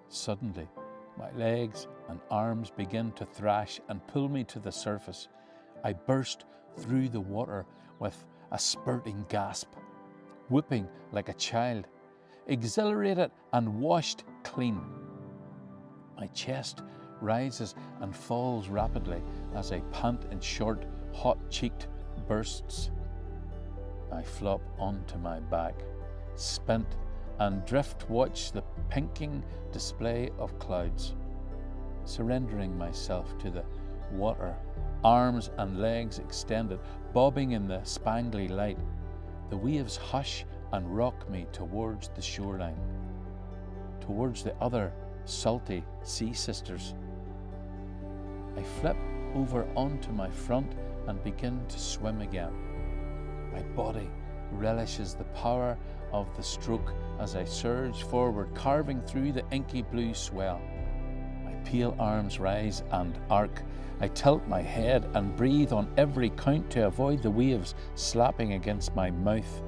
Suddenly, my legs and arms begin to thrash and pull me to the surface. I burst through the water with a spurting gasp, whooping like a child, exhilarated and washed clean. My chest rises and falls rapidly as I pant in short, hot-cheeked bursts. I flop onto my back, spent, and drift watch the pinking display of clouds. Surrendering myself to the water, arms and legs extended, bobbing in the spangly light, the waves hush and rock me towards the shoreline, towards the other salty sea sisters. I flip over onto my front and begin to swim again. My body relishes the power of the stroke as I surge forward, carving through the inky blue swell. My pale arms rise and arc. I tilt my head and breathe on every count to avoid the waves slapping against my mouth.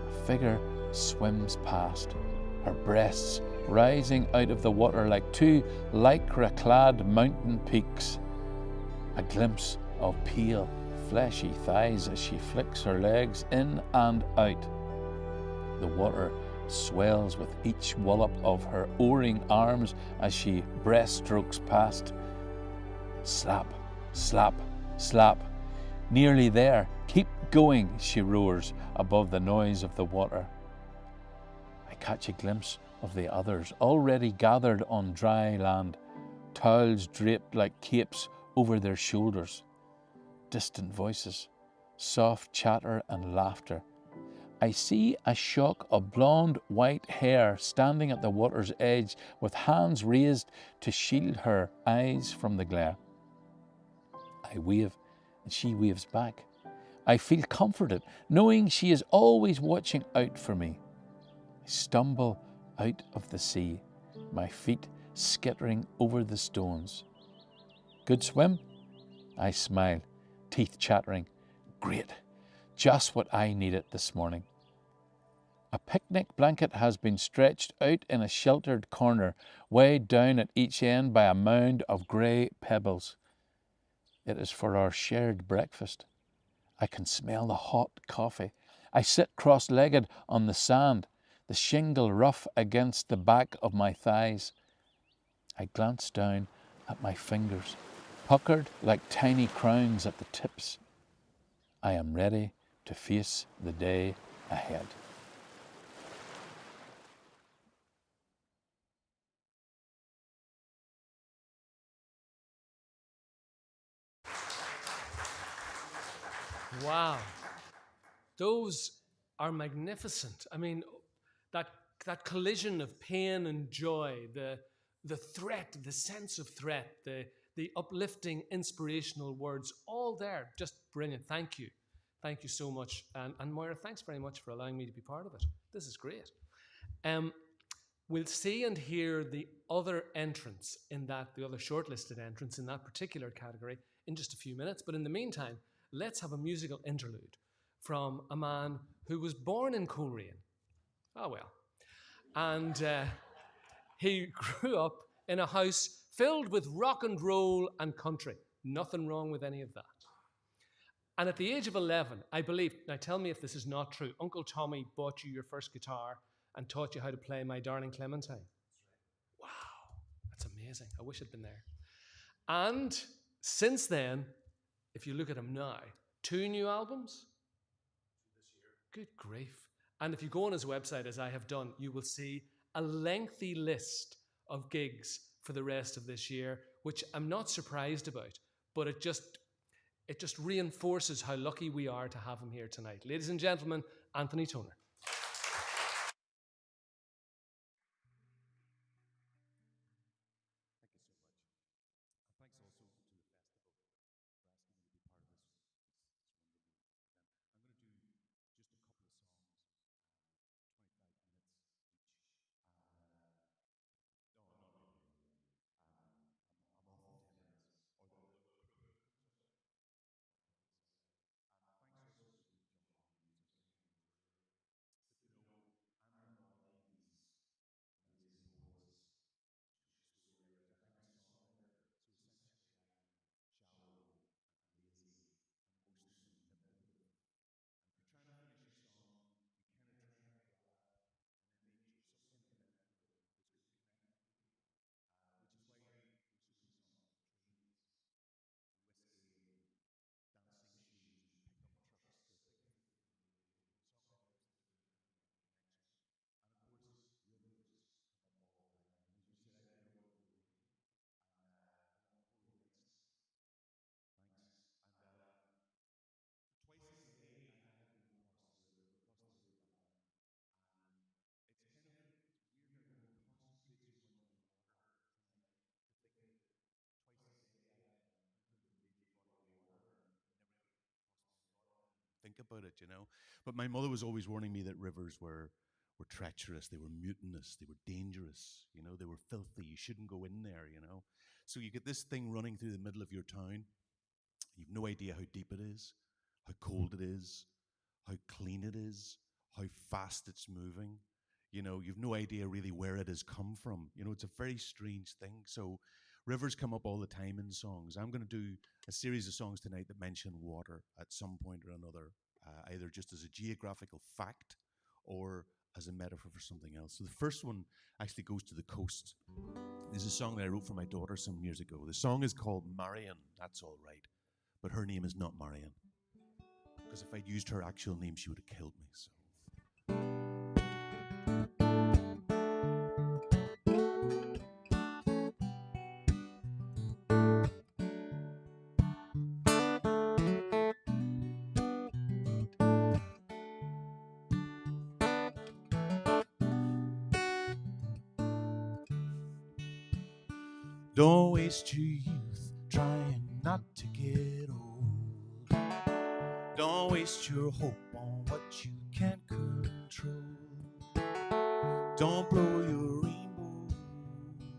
A figure swims past, her breasts rising out of the water like two lycra-clad mountain peaks. A glimpse of pale, fleshy thighs as she flicks her legs in and out. The water swells with each wallop of her oaring arms as she breaststrokes past. Slap, slap, slap. Nearly there. Keep going, she roars above the noise of the water. I catch a glimpse of the others, already gathered on dry land, towels draped like capes over their shoulders. Distant voices, soft chatter and laughter. I see a shock of blonde white hair standing at the water's edge with hands raised to shield her eyes from the glare. I wave and she waves back. I feel comforted, knowing she is always watching out for me. I stumble out of the sea, my feet skittering over the stones. Good swim? I smile, teeth chattering. Great, just what I needed this morning. A picnic blanket has been stretched out in a sheltered corner, weighed down at each end by a mound of grey pebbles. It is for our shared breakfast. I can smell the hot coffee. I sit cross-legged on the sand, the shingle rough against the back of my thighs. I glance down at my fingers, puckered like tiny crowns at the tips. I am ready to face the day ahead. Wow. Those are magnificent. I mean, that, that collision of pain and joy, the threat, the sense of threat, the uplifting, inspirational words, all there. Just brilliant. Thank you. Thank you so much. And Moira, thanks very much for allowing me to be part of it. This is great. We'll see and hear the other entrants in that, the other shortlisted entrants in that particular category in just a few minutes. But in the meantime, let's have a musical interlude from a man who was born in Coleraine. Oh well. And he grew up in a house filled with rock and roll and country. Nothing wrong with any of that. And at the age of 11, I believe, now tell me if this is not true, Uncle Tommy bought you your first guitar and taught you how to play My Darling Clementine. Wow, that's amazing. I wish I'd been there. And since then, if you look at him now, 2 new albums? Good grief. And if you go on his website, as I have done, you will see a lengthy list of gigs for the rest of this year, which I'm not surprised about, but it just reinforces how lucky we are to have him here tonight. Ladies and gentlemen, Anthony Toner. Think about it, you know. But my mother was always warning me that rivers were treacherous, they were mutinous, they were dangerous, you know, they were filthy. You shouldn't go in there, you know. So you get this thing running through the middle of your town. You've no idea how deep it is, how cold it is, how clean it is, how fast it's moving. You know, you've no idea really where it has come from. You know, it's a very strange thing. So rivers come up all the time in songs. I'm going to do a series of songs tonight that mention water at some point or another, either just as a geographical fact or as a metaphor for something else. So the first one actually goes to the coast. This is a song that I wrote for my daughter some years ago. The song is called Marion, That's All Right. But her name is not Marion. Because if I'd used her actual name, she would have killed me. So. Don't waste your youth trying not to get old. Don't waste your hope on what you can't control. Don't blow your rainbow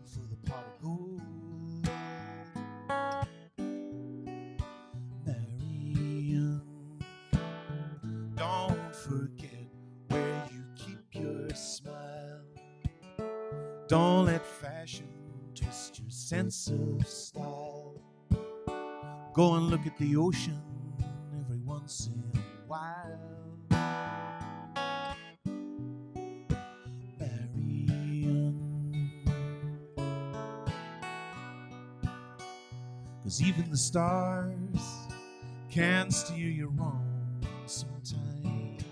for the pot of gold. Marion, don't forget where you keep your smile. Don't let fashion twist your sense of style. Go and look at the ocean every once in a while. Marion, 'cause even the stars can steer you wrong sometimes.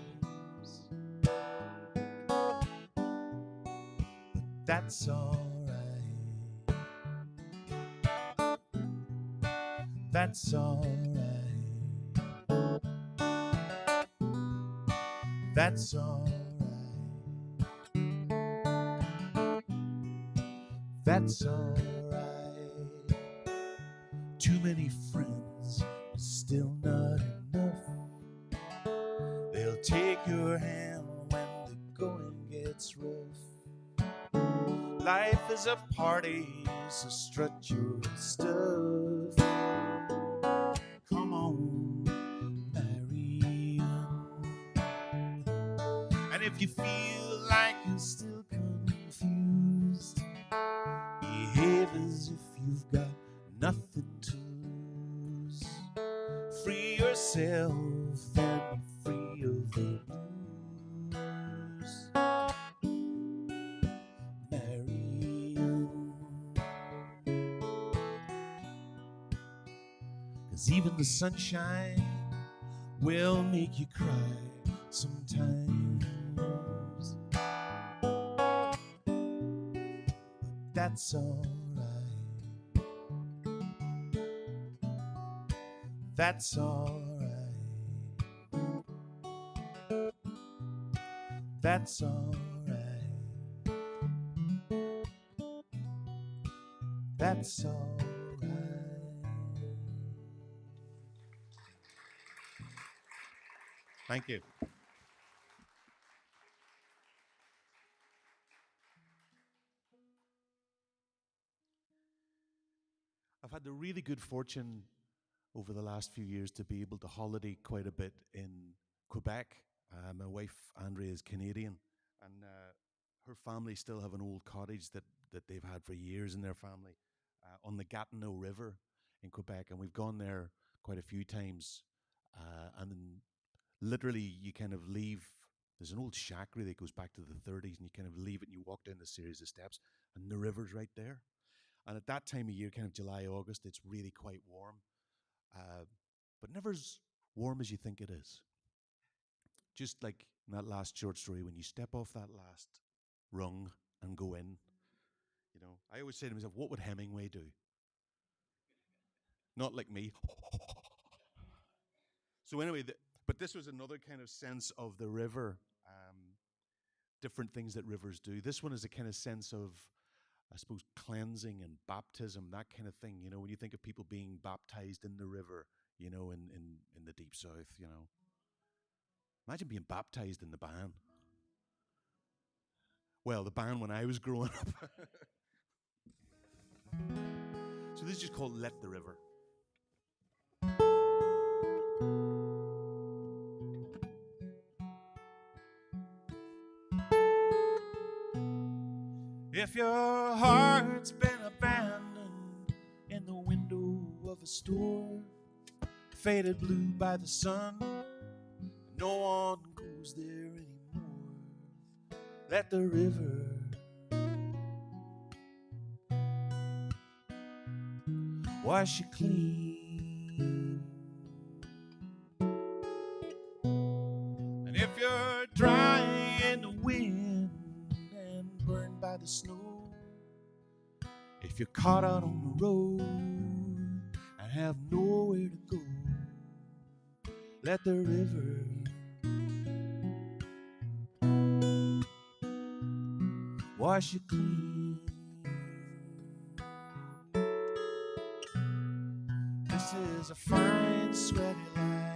But that's alright. That's alright. That's alright. That's alright. Too many friends is still not enough. They'll take your hand when the going gets rough. Life is a party, so strut your stuff. Come on, Marion. And if you feel like you're still confused, behave as if you've got nothing to lose. Free yourself and be free of the blues. Marion, 'cause even the sunshine will make you cry sometimes. But that's alright. That's alright. That's alright. That's alright. Thank you. I've had the really good fortune over the last few years to be able to holiday quite a bit in Quebec. My wife, Andrea, is Canadian, and her family still have an old cottage that they've had for years in their family on the Gatineau River in Quebec, and we've gone there quite a few times. And literally, you kind of leave. There's an old shack really that goes back to the 30s, and you kind of leave it and you walk down the series of steps, and the river's right there. And at that time of year, kind of July, August, it's really quite warm, but never as warm as you think it is. Just like in that last short story, when you step off that last rung and go in, I always say to myself, what would Hemingway do? Not like me. So anyway, but this was another kind of sense of the river, different things that rivers do. This one is a kind of sense of, I suppose, cleansing and baptism, that kind of thing. When you think of people being baptized in the river, in the deep south, Imagine being baptized in the Ban. Well, the Ban when I was growing up. So this is just called Let the River. If your heart's been abandoned in the window of a store, faded blue by the sun, no one goes there anymore, let the river wash you clean. And if you're dry in the wind and burned by the snow, if you're caught out on the road and have nowhere to go, let the river wash you clean. This is a fine, sweaty life,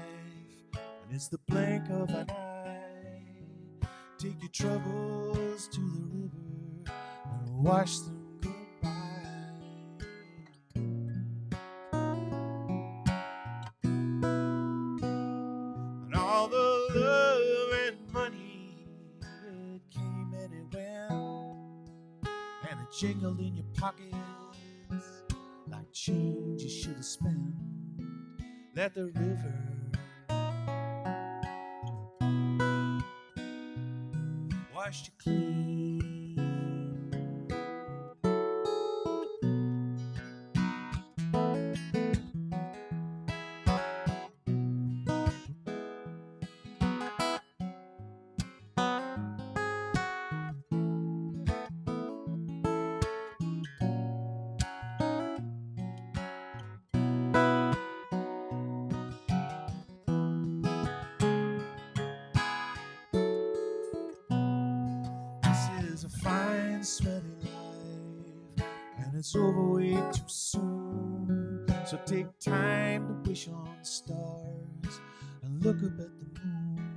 and It's the blink of an eye. Take your troubles to the river and wash them goodbye. And all the love and money, it came and it went, and it jingled in your pockets like change you should have spent. Let the river wash you clean. This is a fine, sweaty life, and it's over way too soon. So take time to wish on the stars and look up at the moon.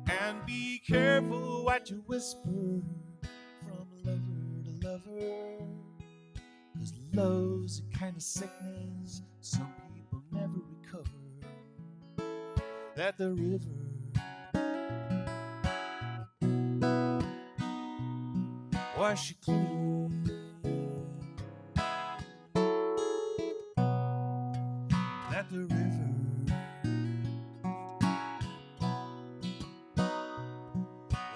And be careful what you whisper from lover to lover, 'cause love's a kind of sickness some people never recover. Let the river wash you clean. Let the river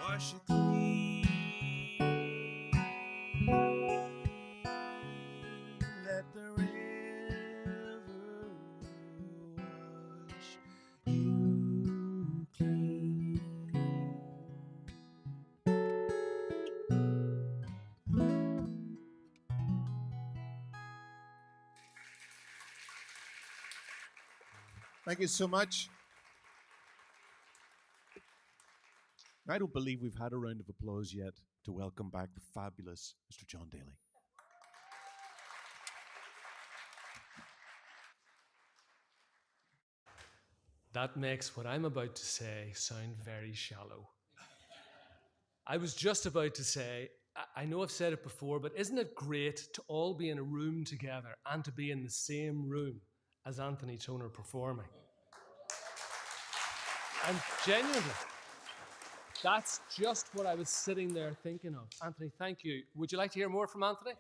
wash you clean. Let the river wash you clean. Thank you so much. I don't believe we've had a round of applause yet to welcome back the fabulous Mr. John Daly. That makes what I'm about to say sound very shallow. I was just about to say, I know I've said it before, but isn't it great to all be in a room together and to be in the same room as Anthony Toner performing? And genuinely, that's just what I was sitting there thinking of. Anthony, thank you. Would you like to hear more from Anthony?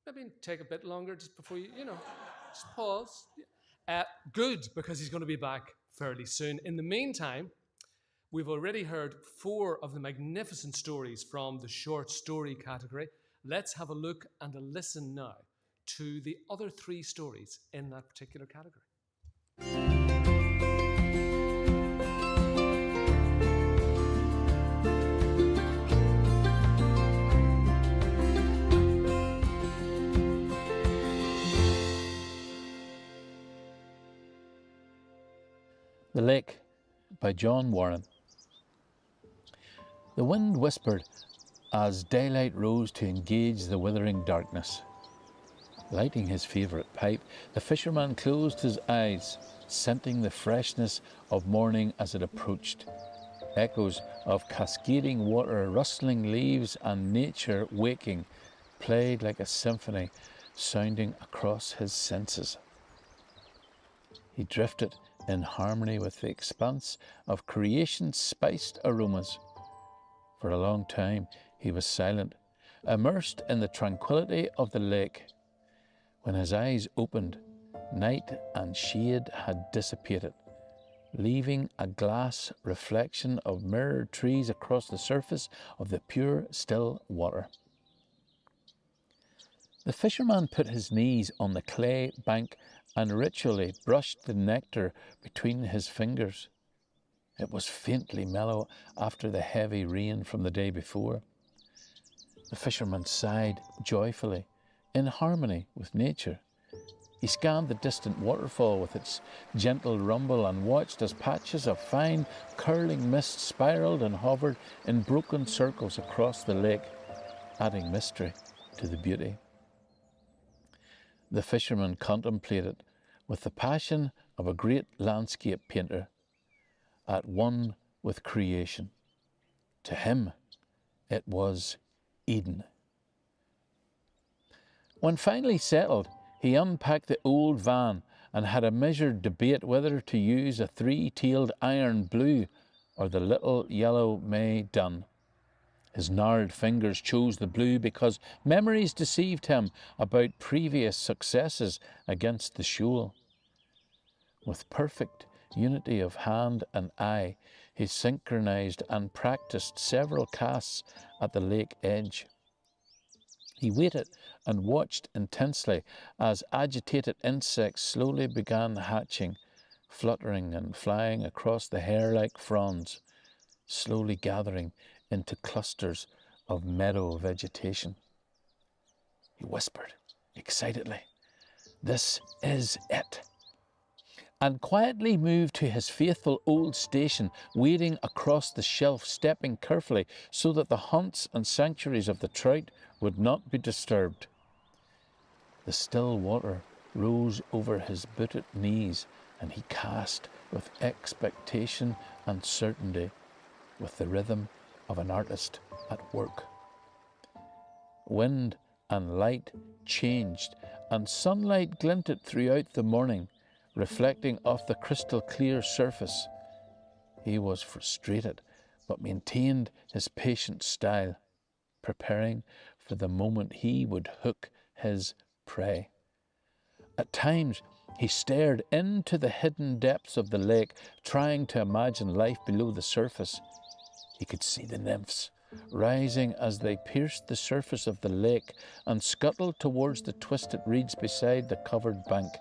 Maybe take a bit longer just before you just pause. Good, because he's going to be back fairly soon. In the meantime, we've already heard 4 of the magnificent stories from the short story category. Let's have a look and a listen now to the other 3 stories in that particular category. The Lake by John Warren. The wind whispered as daylight rose to engage the withering darkness. Lighting his favourite pipe, the fisherman closed his eyes, scenting the freshness of morning as it approached. Echoes of cascading water, rustling leaves, and nature waking played like a symphony, sounding across his senses. He drifted in harmony with the expanse of creation's spiced aromas. For a long time he was silent, immersed in the tranquility of the lake. When his eyes opened, night and shade had dissipated, leaving a glass reflection of mirrored trees across the surface of the pure, still water. The fisherman put his knees on the clay bank and ritually brushed the nectar between his fingers. It was faintly mellow after the heavy rain from the day before. The fisherman sighed joyfully, in harmony with nature. He scanned the distant waterfall with its gentle rumble and watched as patches of fine, curling mist spiraled and hovered in broken circles across the lake, adding mystery to the beauty. the fisherman contemplated with the passion of a great landscape painter, at one with creation. To him, it was Eden. When finally settled, he unpacked the old van and had a measured debate whether to use a three-tailed iron blue or the little yellow May dun. His gnarled fingers chose the blue because memories deceived him about previous successes against the shoal. With perfect unity of hand and eye, he synchronized and practiced several casts at the lake edge. He waited and watched intensely as agitated insects slowly began hatching, fluttering and flying across the hair-like fronds, slowly gathering into clusters of meadow vegetation. He whispered excitedly, "This is it," and quietly moved to his faithful old station, wading across the shelf, stepping carefully so that the haunts and sanctuaries of the trout would not be disturbed. The still water rose over his booted knees, and he cast with expectation and certainty, with the rhythm of an artist at work. Wind and light changed, and sunlight glinted throughout the morning, reflecting off the crystal clear surface. He was frustrated, but maintained his patient style, preparing for the moment he would hook his prey. At times, he stared into the hidden depths of the lake, trying to imagine life below the surface. He could see the nymphs rising as they pierced the surface of the lake and scuttled towards the twisted reeds beside the covered bank.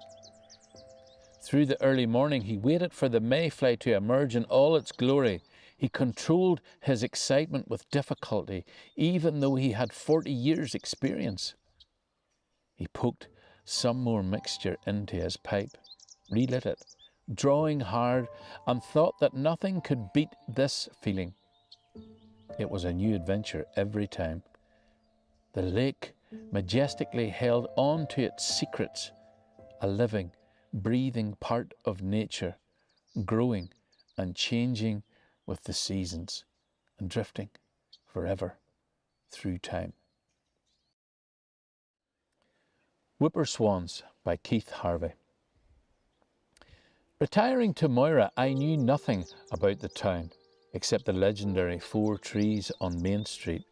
Through the early morning, he waited for the mayfly to emerge in all its glory. He controlled his excitement with difficulty, even though he had 40 years' experience. He poked some more mixture into his pipe, relit it, drawing hard, and thought that nothing could beat this feeling. It was a new adventure every time. The lake majestically held on to its secrets, a living, breathing part of nature, growing and changing with the seasons and drifting forever through time. Whipper Swans by Keith Harvey. Retiring to Moira, I knew nothing about the town except the legendary 4 trees on Main Street.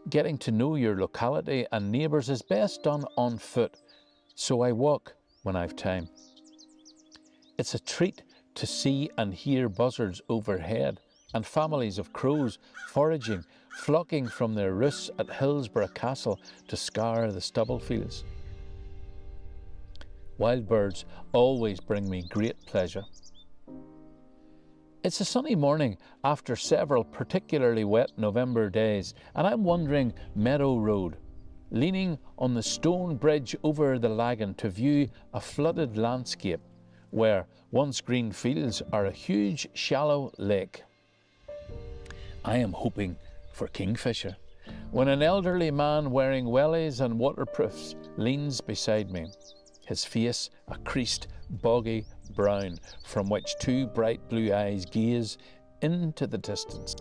Getting to know your locality and neighbours is best done on foot, so I walk when I've time. It's a treat to see and hear buzzards overhead and families of crows foraging, flocking from their roosts at Hillsborough Castle to scour the stubble fields. Wild birds always bring me great pleasure. It's a sunny morning after several particularly wet November days, and I'm wandering Meadow Road, leaning on the stone bridge over the Lagan to view a flooded landscape where once green fields are a huge shallow lake. I am hoping for kingfisher when an elderly man wearing wellies and waterproofs leans beside me, his face a creased, boggy brown from which 2 bright blue eyes gaze into the distance.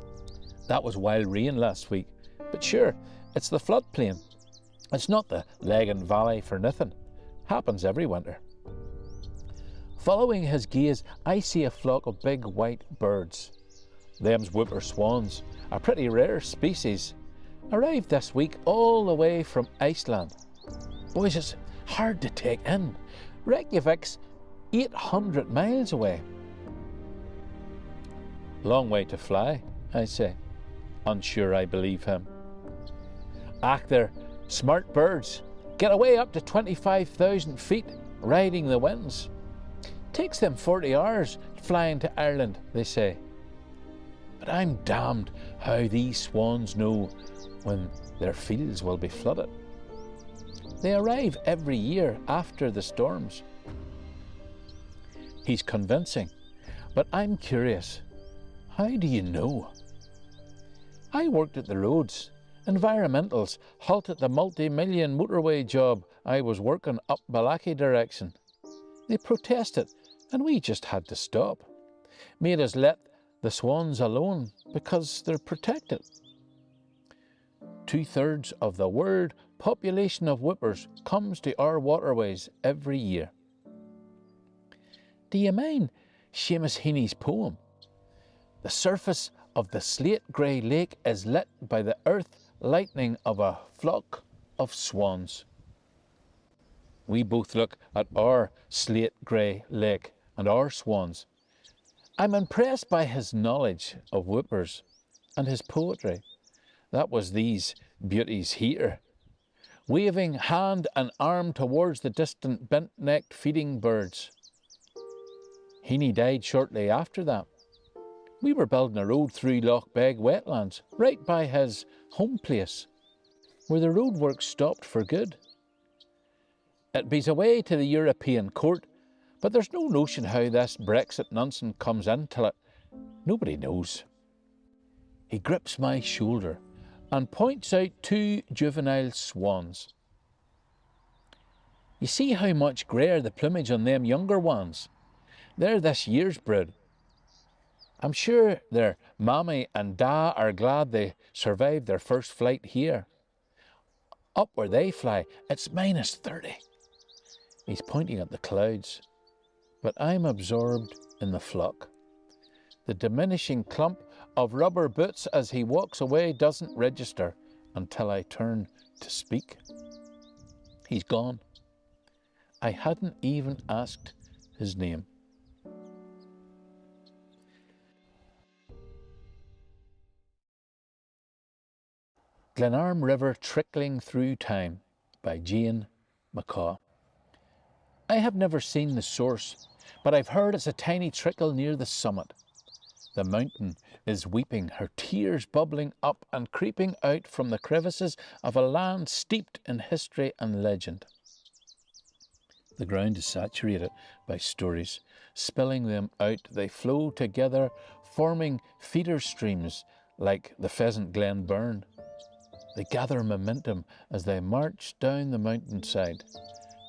That was wild rain last week, but sure, it's the floodplain. It's not the Lagan Valley for nothing. Happens every winter. Following his gaze, I see a flock of big white birds. Them's whipper swans, a pretty rare species. Arrived this week all the way from Iceland. Boys, it's hard to take in. Reykjavik's 800 miles away. Long way to fly, I say, unsure I believe him. Ach, they're smart birds. Get away up to 25,000 feet, riding the winds. Takes them 40 hours flying to Ireland, they say. But I'm damned how these swans know when their fields will be flooded. They arrive every year after the storms. He's convincing, but I'm curious. How do you know? I worked at the roads, environmentals, halted the multi-million motorway job I was working up Balaki direction. They protested, and we just had to stop. Made us let the swans alone because they're protected. 2/3 of the world population of whippers comes to our waterways every year. Do you mind Seamus Heaney's poem? The surface of the slate-grey lake is lit by the earth lightning of a flock of swans. We both look at our slate-grey lake and our swans. I'm impressed by his knowledge of whippers and his poetry. That was these beauties here, waving hand and arm towards the distant bent-necked feeding birds. Heaney died shortly after that. We were building a road through Loch Beg wetlands, right by his home place, where the roadworks stopped for good. It beats away to the European court, but there's no notion how this Brexit nonsense comes into it. Nobody knows. He grips my shoulder and points out 2 juvenile swans. You see how much greyer the plumage on them younger ones? They're this year's brood. I'm sure their mammy and da are glad they survived their first flight here. Up where they fly, it's -30. He's pointing at the clouds, but I'm absorbed in the flock. The diminishing clump of rubber boots as he walks away doesn't register until I turn to speak. He's gone. I hadn't even asked his name. Glenarm River Trickling Through Time by Jane McCaw. I have never seen the source, but I've heard it's a tiny trickle near the summit. The mountain is weeping, her tears bubbling up and creeping out from the crevices of a land steeped in history and legend. The ground is saturated by stories. Spilling them out, they flow together, forming feeder streams like the Pheasant Glen Burn. They gather momentum as they march down the mountainside.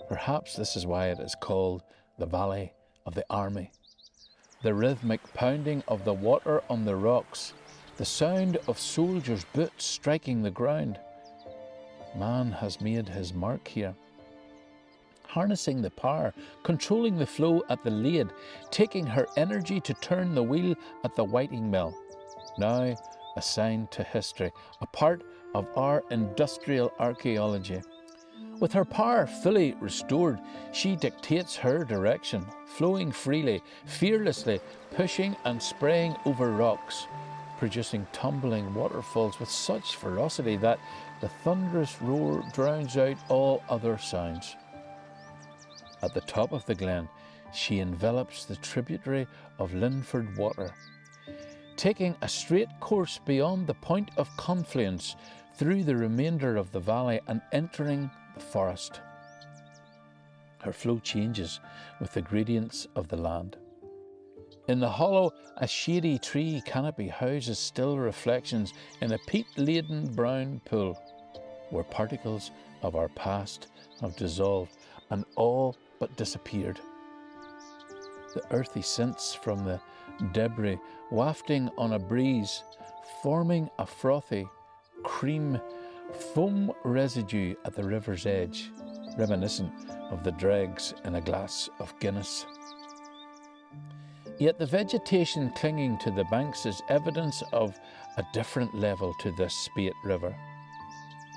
Perhaps this is why it is called the Valley of the Army. The rhythmic pounding of the water on the rocks, the sound of soldiers' boots striking the ground. Man has made his mark here. Harnessing the power, controlling the flow at the Lade, taking her energy to turn the wheel at the Whiting Mill. Now assigned to history, a part of our industrial archaeology. With her power fully restored, she dictates her direction, flowing freely, fearlessly, pushing and spraying over rocks, producing tumbling waterfalls with such ferocity that the thunderous roar drowns out all other sounds. At the top of the glen, she envelops the tributary of Linford Water, taking a straight course beyond the point of confluence through the remainder of the valley and entering the forest. Her flow changes with the gradients of the land. In the hollow, a shady tree canopy houses still reflections in a peat-laden brown pool, where particles of our past have dissolved and all but disappeared. The earthy scents from the debris wafting on a breeze, forming a frothy, cream foam residue at the river's edge, reminiscent of the dregs in a glass of Guinness. Yet the vegetation clinging to the banks is evidence of a different level to this Spate River.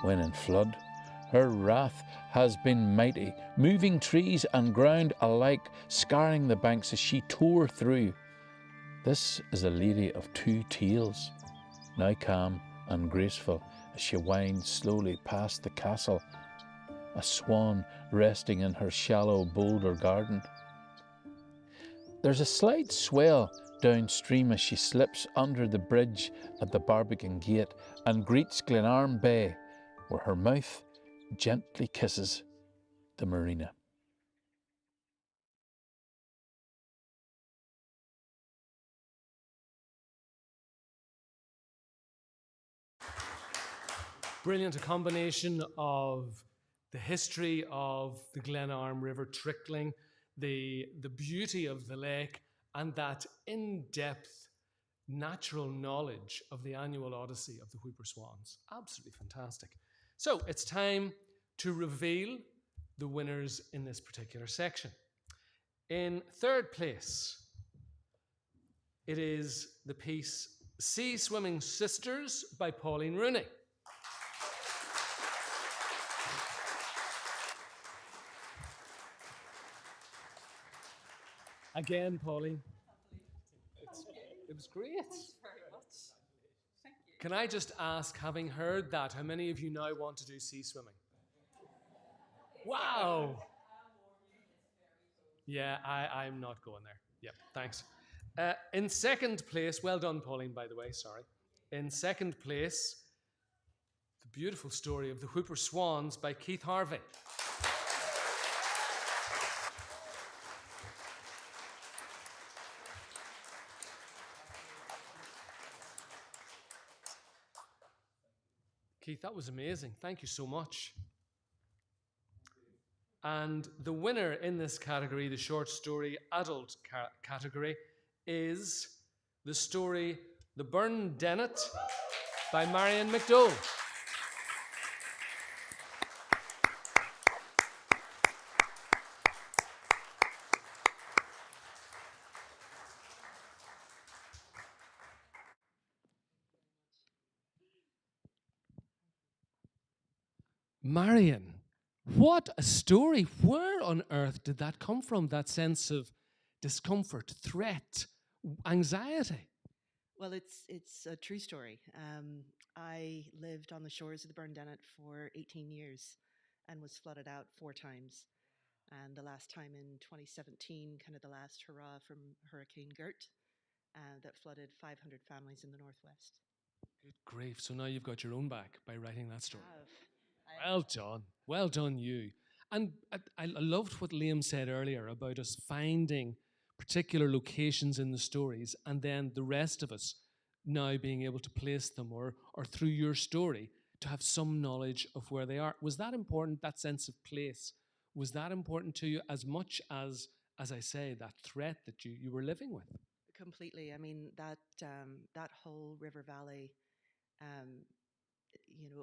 When in flood, her wrath has been mighty, moving trees and ground alike, scarring the banks as she tore through. This is a lady of 2 tales, now calm and graceful as she winds slowly past the castle, a swan resting in her shallow boulder garden. There's a slight swell downstream as she slips under the bridge at the Barbican Gate and greets Glenarm Bay, where her mouth gently kisses the marina. Brilliant, a combination of the history of the Glenarm River trickling, the beauty of the lake, and that in-depth natural knowledge of the annual odyssey of the Whooper Swans. Absolutely fantastic. So it's time to reveal the winners in this particular section. In third place, it is the piece Sea Swimming Sisters by Pauline Rooney. Again, Pauline. It was great. Thanks very much. Thank you. Can I just ask, having heard that, how many of you now want to do sea swimming? Wow. Yeah, I'm not going there. Yep, thanks. In second place, well done, Pauline, by the way, sorry. In second place, the beautiful story of the Whooper Swans by Keith Harvey. Keith, that was amazing. Thank you so much. And the winner in this category, the short story adult category, is the story The Burn Dennet by Marion McDowell. Marion, what a story. Where on earth did that come from, that sense of discomfort, threat, anxiety? Well, it's a true story. I lived on the shores of the Burn Dennet for 18 years and was flooded out 4 times. And the last time in 2017, kind of the last hurrah from Hurricane Gert, that flooded 500 families in the northwest. Good grief. So now you've got your own back by writing that story. I Well done. Well done, you. And I loved what Liam said earlier about us finding particular locations in the stories and then the rest of us now being able to place them or through your story to have some knowledge of where they are. Was that important, that sense of place? Was that important to you as much as I say, that threat that you were living with? Completely. I mean, that whole river valley,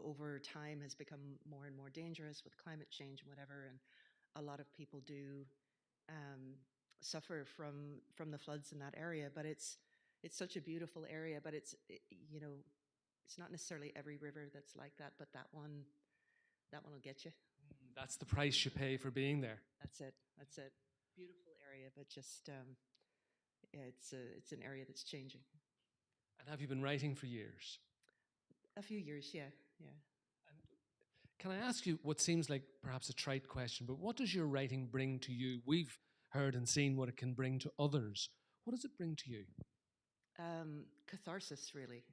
over time has become more and more dangerous with climate change and whatever. And a lot of people do suffer from the floods in that area. But it's such a beautiful area. But it's not necessarily every river that's like that. But that one will get you. That's the price you pay for being there. That's it. Beautiful area, but just it's an area that's changing. And have you been writing for years? A few years, yeah. And can I ask you what seems like perhaps a trite question, but what does your writing bring to you? We've heard and seen what it can bring to others. What does it bring to you? Catharsis, really.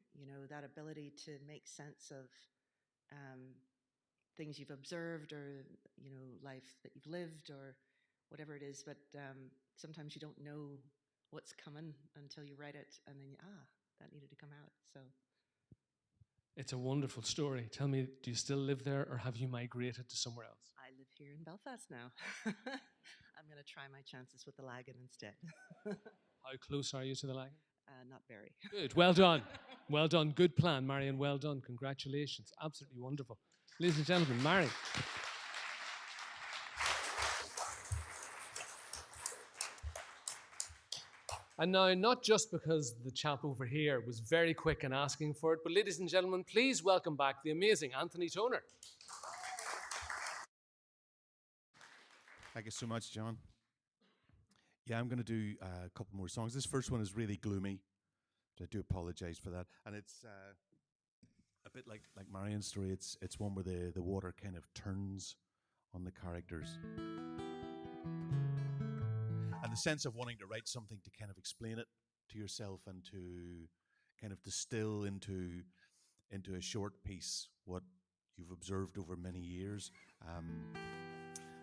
That ability to make sense of things you've observed or, life that you've lived or whatever it is. But sometimes you don't know what's coming until you write it and then that needed to come out. So it's a wonderful story. Tell me, do you still live there or have you migrated to somewhere else? I live here in Belfast now. I'm going to try my chances with the Lagan instead. How close are you to the Lagan? Not very. Good. Well done. Well done. Good plan, Marion. Well done. Congratulations. Absolutely wonderful. Ladies and gentlemen, Marion. And now, not just because the chap over here was very quick in asking for it, but ladies and gentlemen, please welcome back the amazing Anthony Toner. Thank you so much, John. Yeah, I'm going to do a couple more songs. This first one is really gloomy, so I do apologize for that. And it's a bit like Marion's story. It's one where the water kind of turns on the characters. And the sense of wanting to write something to kind of explain it to yourself and to kind of distill into a short piece what you've observed over many years.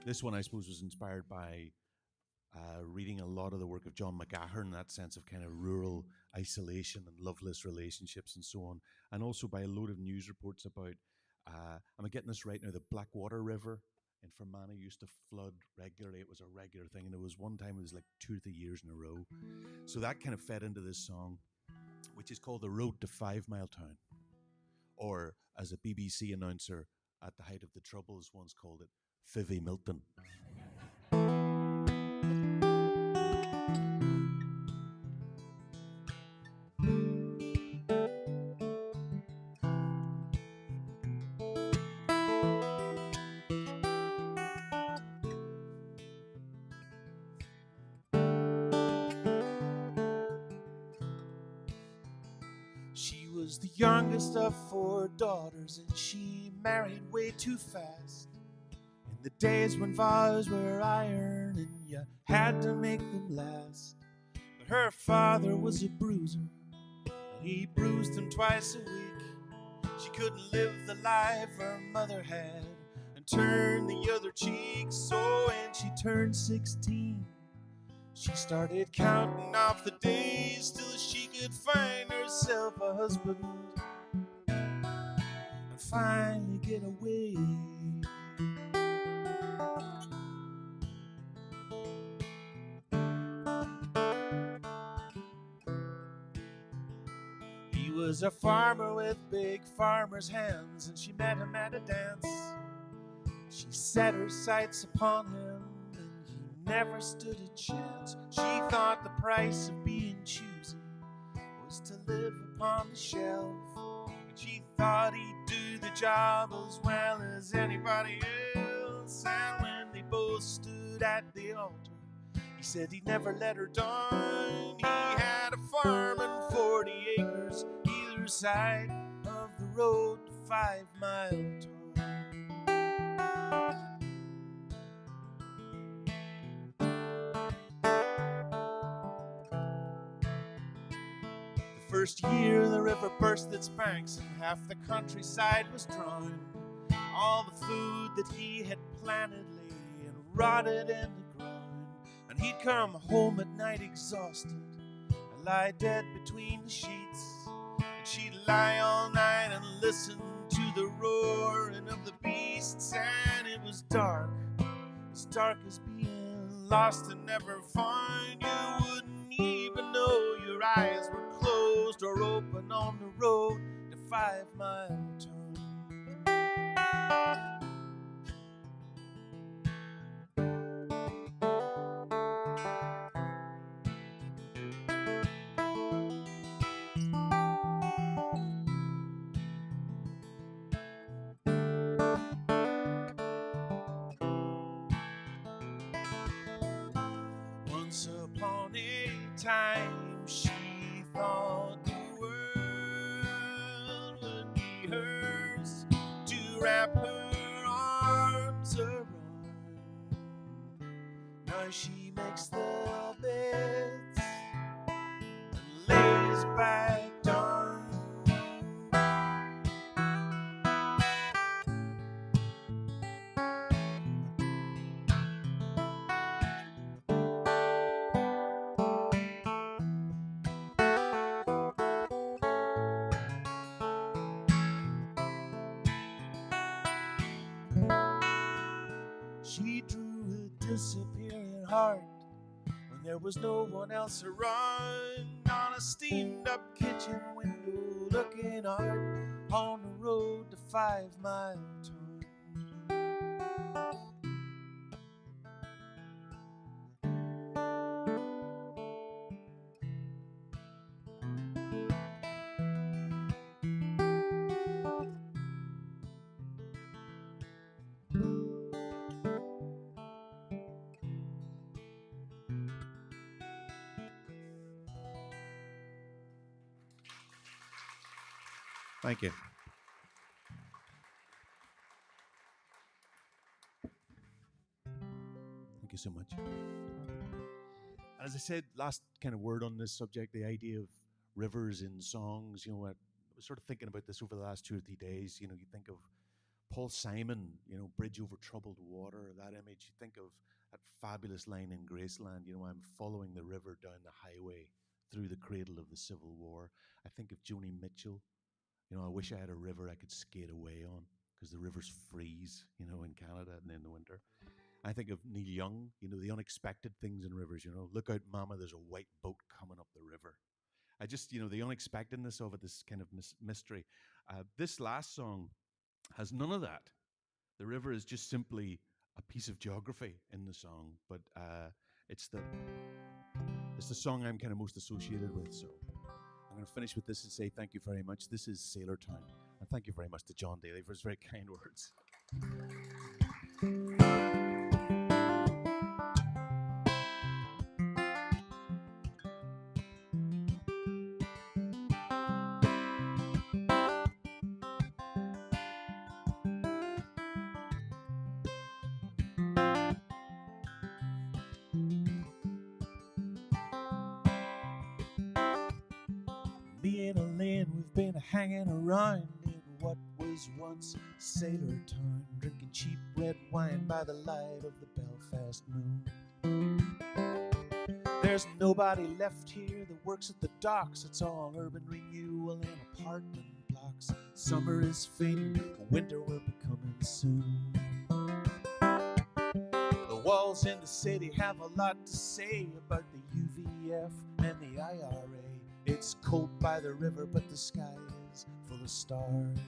This one, I suppose, was inspired by reading a lot of the work of John McGahern, that sense of kind of rural isolation and loveless relationships and so on, and also by a load of news reports about, am I getting this right now, the Blackwater River in Fermanagh used to flood regularly. It was a regular thing. And there was one time it was like 2 or 3 years in a row. So that kind of fed into this song, which is called The Road to 5 Mile Town. Or, as a BBC announcer at the height of the Troubles once called it, Fivvy Milton. She was the youngest of 4 daughters, and she married way too fast. In the days when vows were iron and you had to make them last. But her father was a bruiser, and he bruised him twice a week. She couldn't live the life her mother had and turn the other cheek. So when she turned 16, she started counting off the days till she could find herself a husband and finally get away. He was a farmer with big farmer's hands, and she met him at a dance. She set her sights upon him, and he never stood a chance. She thought the price of being choosy was to live upon the shelf, and she thought he'd do the job as well as anybody else. And when they both stood at the altar, he said he'd never let her down. He had a farm and 40 acres either side of the road to 5 Mile Town. The first year the river burst its banks and half the countryside was drowned. All the food that he had planted lay and rotted in the ground. And he'd come home at night exhausted and lie dead between the sheets. And she'd lie all night and listen to the roaring of the beasts. And it was dark as being lost and never found. You wouldn't even know your eyes were closed or open on the road to 5 Mile Town. Once upon a time, she thought the world would be hers to wrap her arms around. Now she makes the beds and lays back down. She drew a disappearing heart when there was no one else around, on a steamed up kitchen window looking out on the road to 5 Mile Town. Thank you. Thank you so much. And as I said, last kind of word on this subject, the idea of rivers in songs, I was sort of thinking about this over the last 2 or 3 days. You think of Paul Simon, Bridge Over Troubled Water, that image. You think of that fabulous line in Graceland, I'm following the river down the highway through the cradle of the Civil War. I think of Joni Mitchell, I wish I had a river I could skate away on, because the rivers freeze, you know, in Canada and in the winter. I think of Neil Young, you know, the unexpected things in rivers, you know, look out, mama, there's a white boat coming up the river. I just, you know, the unexpectedness of it, this kind of mystery. This last song has none of that. The river is just simply a piece of geography in the song, but it's the song I'm kind of most associated with. So I'm going to finish with this and say thank you very much. This is Sailor Town, and thank you very much to John Daly for his very kind words. Me and Elaine, we've been hanging around in what was once Sailor Town, drinking cheap red wine by the light of the Belfast moon. There's nobody left here that works at the docks. It's all urban renewal and apartment blocks. Summer is fading, winter will be coming soon. The walls in the city have a lot to say about the UVF and the IRA. It's cold by the river, but the sky is full of stars.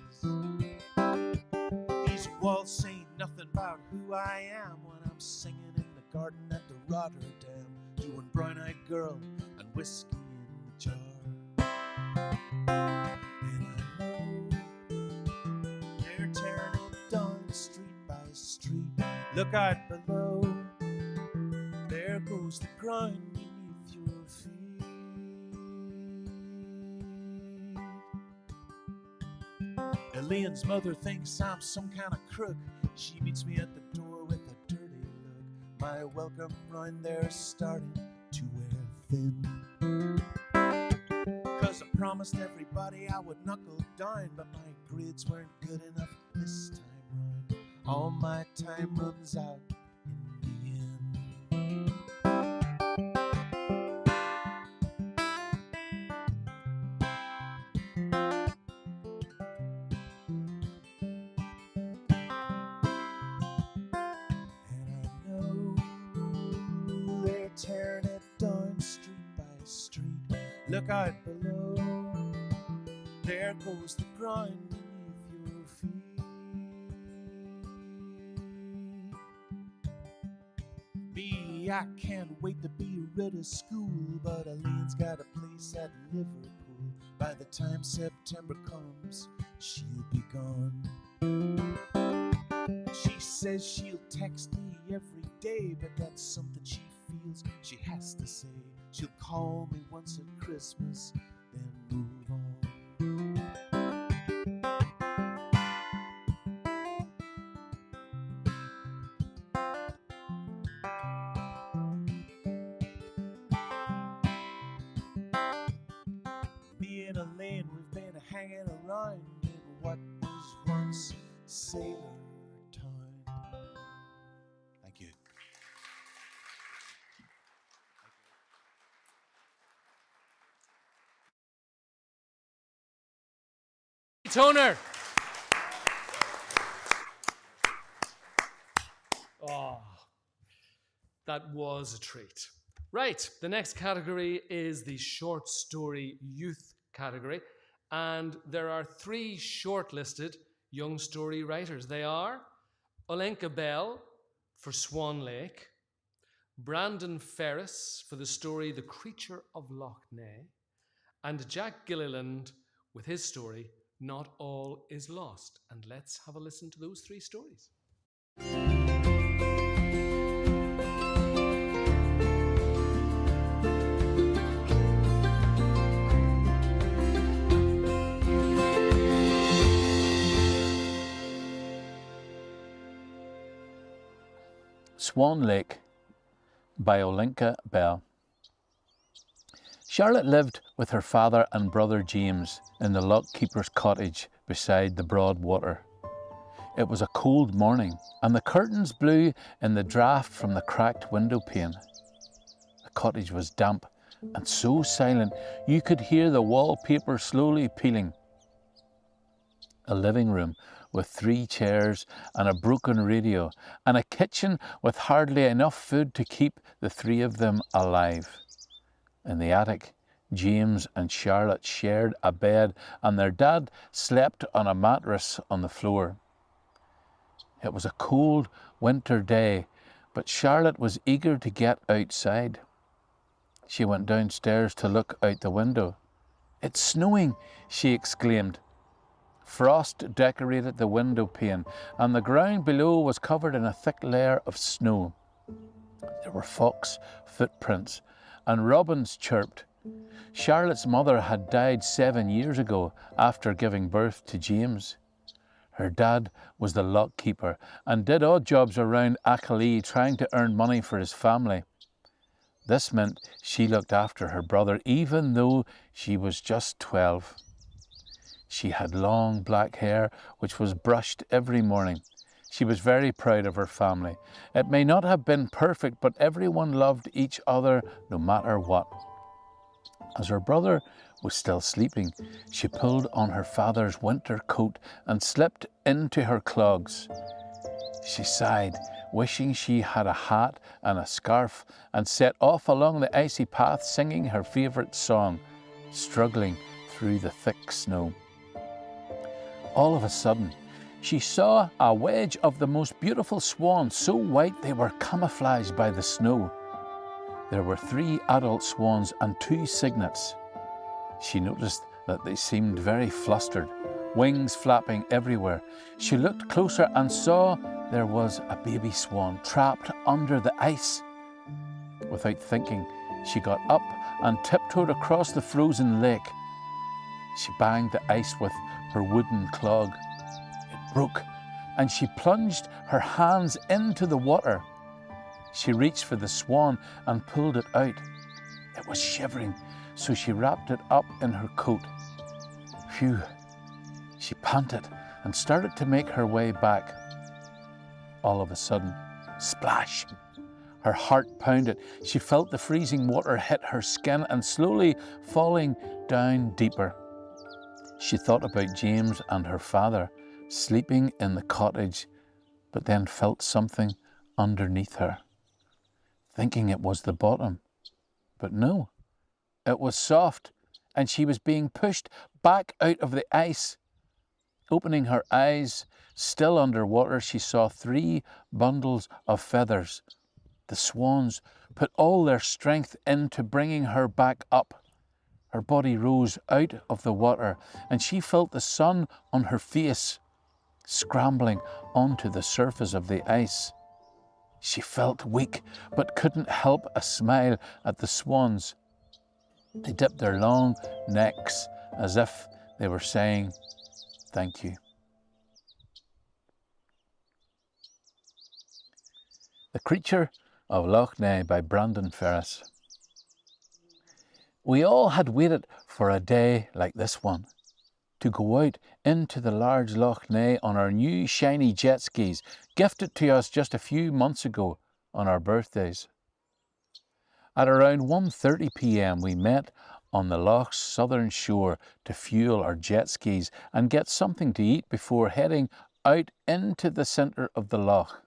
These walls say nothing about who I am when I'm singing in the garden at the Rotterdam, doing Brown-Eyed Girl and whiskey in the jar. And I know they're tearing it down street by street. Look out below, there goes the ground beneath your feet. Elaine's mother thinks I'm some kind of crook. She meets me at the door with a dirty look. My welcome round there's starting to wear thin. 'Cause I promised everybody I would knuckle down, but my grades weren't good enough this time round. All my time runs out in the end. Tearing it down street by street. Look out below, there goes the ground beneath your feet. Me, I can't wait to be rid of school, but Elaine's got a place at Liverpool. By the time September comes, she'll be gone. She says she'll text me every day, but that's something she feels she has to say. She'll call me once at Christmas, then move on. Me and Elaine, we've been hanging around in what was once Sailor Town. Thank you. Toner. Oh, that was a treat. Right, the next category is the short story youth category, and there are 3 shortlisted young story writers. They are Olenka Bell for Swan Lake, Brandon Ferris for the story The Creature of Loch Ness, and Jack Gilliland with his story Not All Is Lost. And let's have a listen to those 3 stories. Swan Lake by Olenka Bell. Charlotte lived with her father and brother James in the lockkeeper's cottage beside the broad water. It was a cold morning and the curtains blew in the draught from the cracked window pane. The cottage was damp and so silent you could hear the wallpaper slowly peeling. The living room with 3 chairs and a broken radio, and a kitchen with hardly enough food to keep the 3 of them alive. In the attic, James and Charlotte shared a bed, and their dad slept on a mattress on the floor. It was a cold winter day, but Charlotte was eager to get outside. She went downstairs to look out the window. "It's snowing," she exclaimed. Frost decorated the window pane, and the ground below was covered in a thick layer of snow. There were fox footprints, and robins chirped. Charlotte's mother had died 7 years ago after giving birth to James. Her dad was the lock keeper and did odd jobs around Achillee trying to earn money for his family. This meant she looked after her brother even though she was just 12. She had long black hair which was brushed every morning. She was very proud of her family. It may not have been perfect, but everyone loved each other no matter what. As her brother was still sleeping, she pulled on her father's winter coat and slipped into her clogs. She sighed, wishing she had a hat and a scarf, and set off along the icy path singing her favourite song, struggling through the thick snow. All of a sudden, she saw a wedge of the most beautiful swans, so white they were camouflaged by the snow. There were 3 adult swans and 2 cygnets. She noticed that they seemed very flustered, wings flapping everywhere. She looked closer and saw there was a baby swan trapped under the ice. Without thinking, she got up and tiptoed across the frozen lake. She banged the ice with her wooden clog. It broke, and she plunged her hands into the water. She reached for the swan and pulled it out. It was shivering, so she wrapped it up in her coat. Phew! She panted and started to make her way back. All of a sudden, splash! Her heart pounded. She felt the freezing water hit her skin and slowly falling down deeper. She thought about James and her father sleeping in the cottage, but then felt something underneath her, thinking it was the bottom. But no, it was soft, and she was being pushed back out of the ice. Opening her eyes, still underwater, she saw 3 bundles of feathers. The swans put all their strength into bringing her back up. Her body rose out of the water, and she felt the sun on her face, scrambling onto the surface of the ice. She felt weak, but couldn't help a smile at the swans. They dipped their long necks as if they were saying, "Thank you." The Creature of Loch Ness by Brandon Ferris. We all had waited for a day like this one, to go out into the large Loch Ness on our new shiny jet skis, gifted to us just a few months ago on our birthdays. At around 1:30 p.m. we met on the loch's southern shore to fuel our jet skis and get something to eat before heading out into the centre of the loch.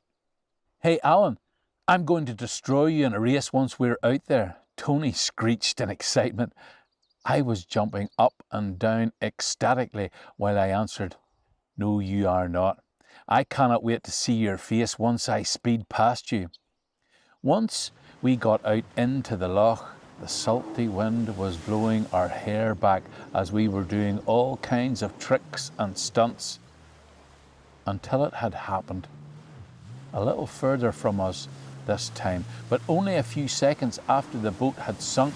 "Hey Alan, I'm going to destroy you in a race once we're out there," Tony screeched in excitement. I was jumping up and down ecstatically while I answered, "No, you are not. I cannot wait to see your face once I speed past you." Once we got out into the loch, the salty wind was blowing our hair back as we were doing all kinds of tricks and stunts, until it had happened. A little further from us this time, but only a few seconds after the boat had sunk,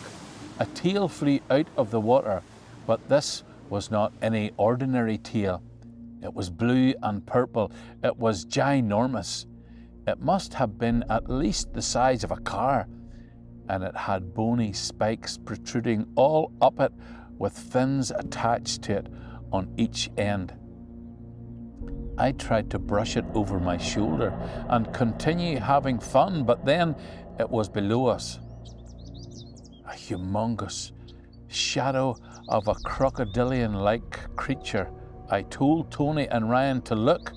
a tail flew out of the water, but this was not any ordinary tail. It was blue and purple. It was ginormous. It must have been at least the size of a car, and it had bony spikes protruding all up it with fins attached to it on each end. I tried to brush it over my shoulder and continue having fun, but then it was below us. A humongous shadow of a crocodilian-like creature I told Tony and Ryan to look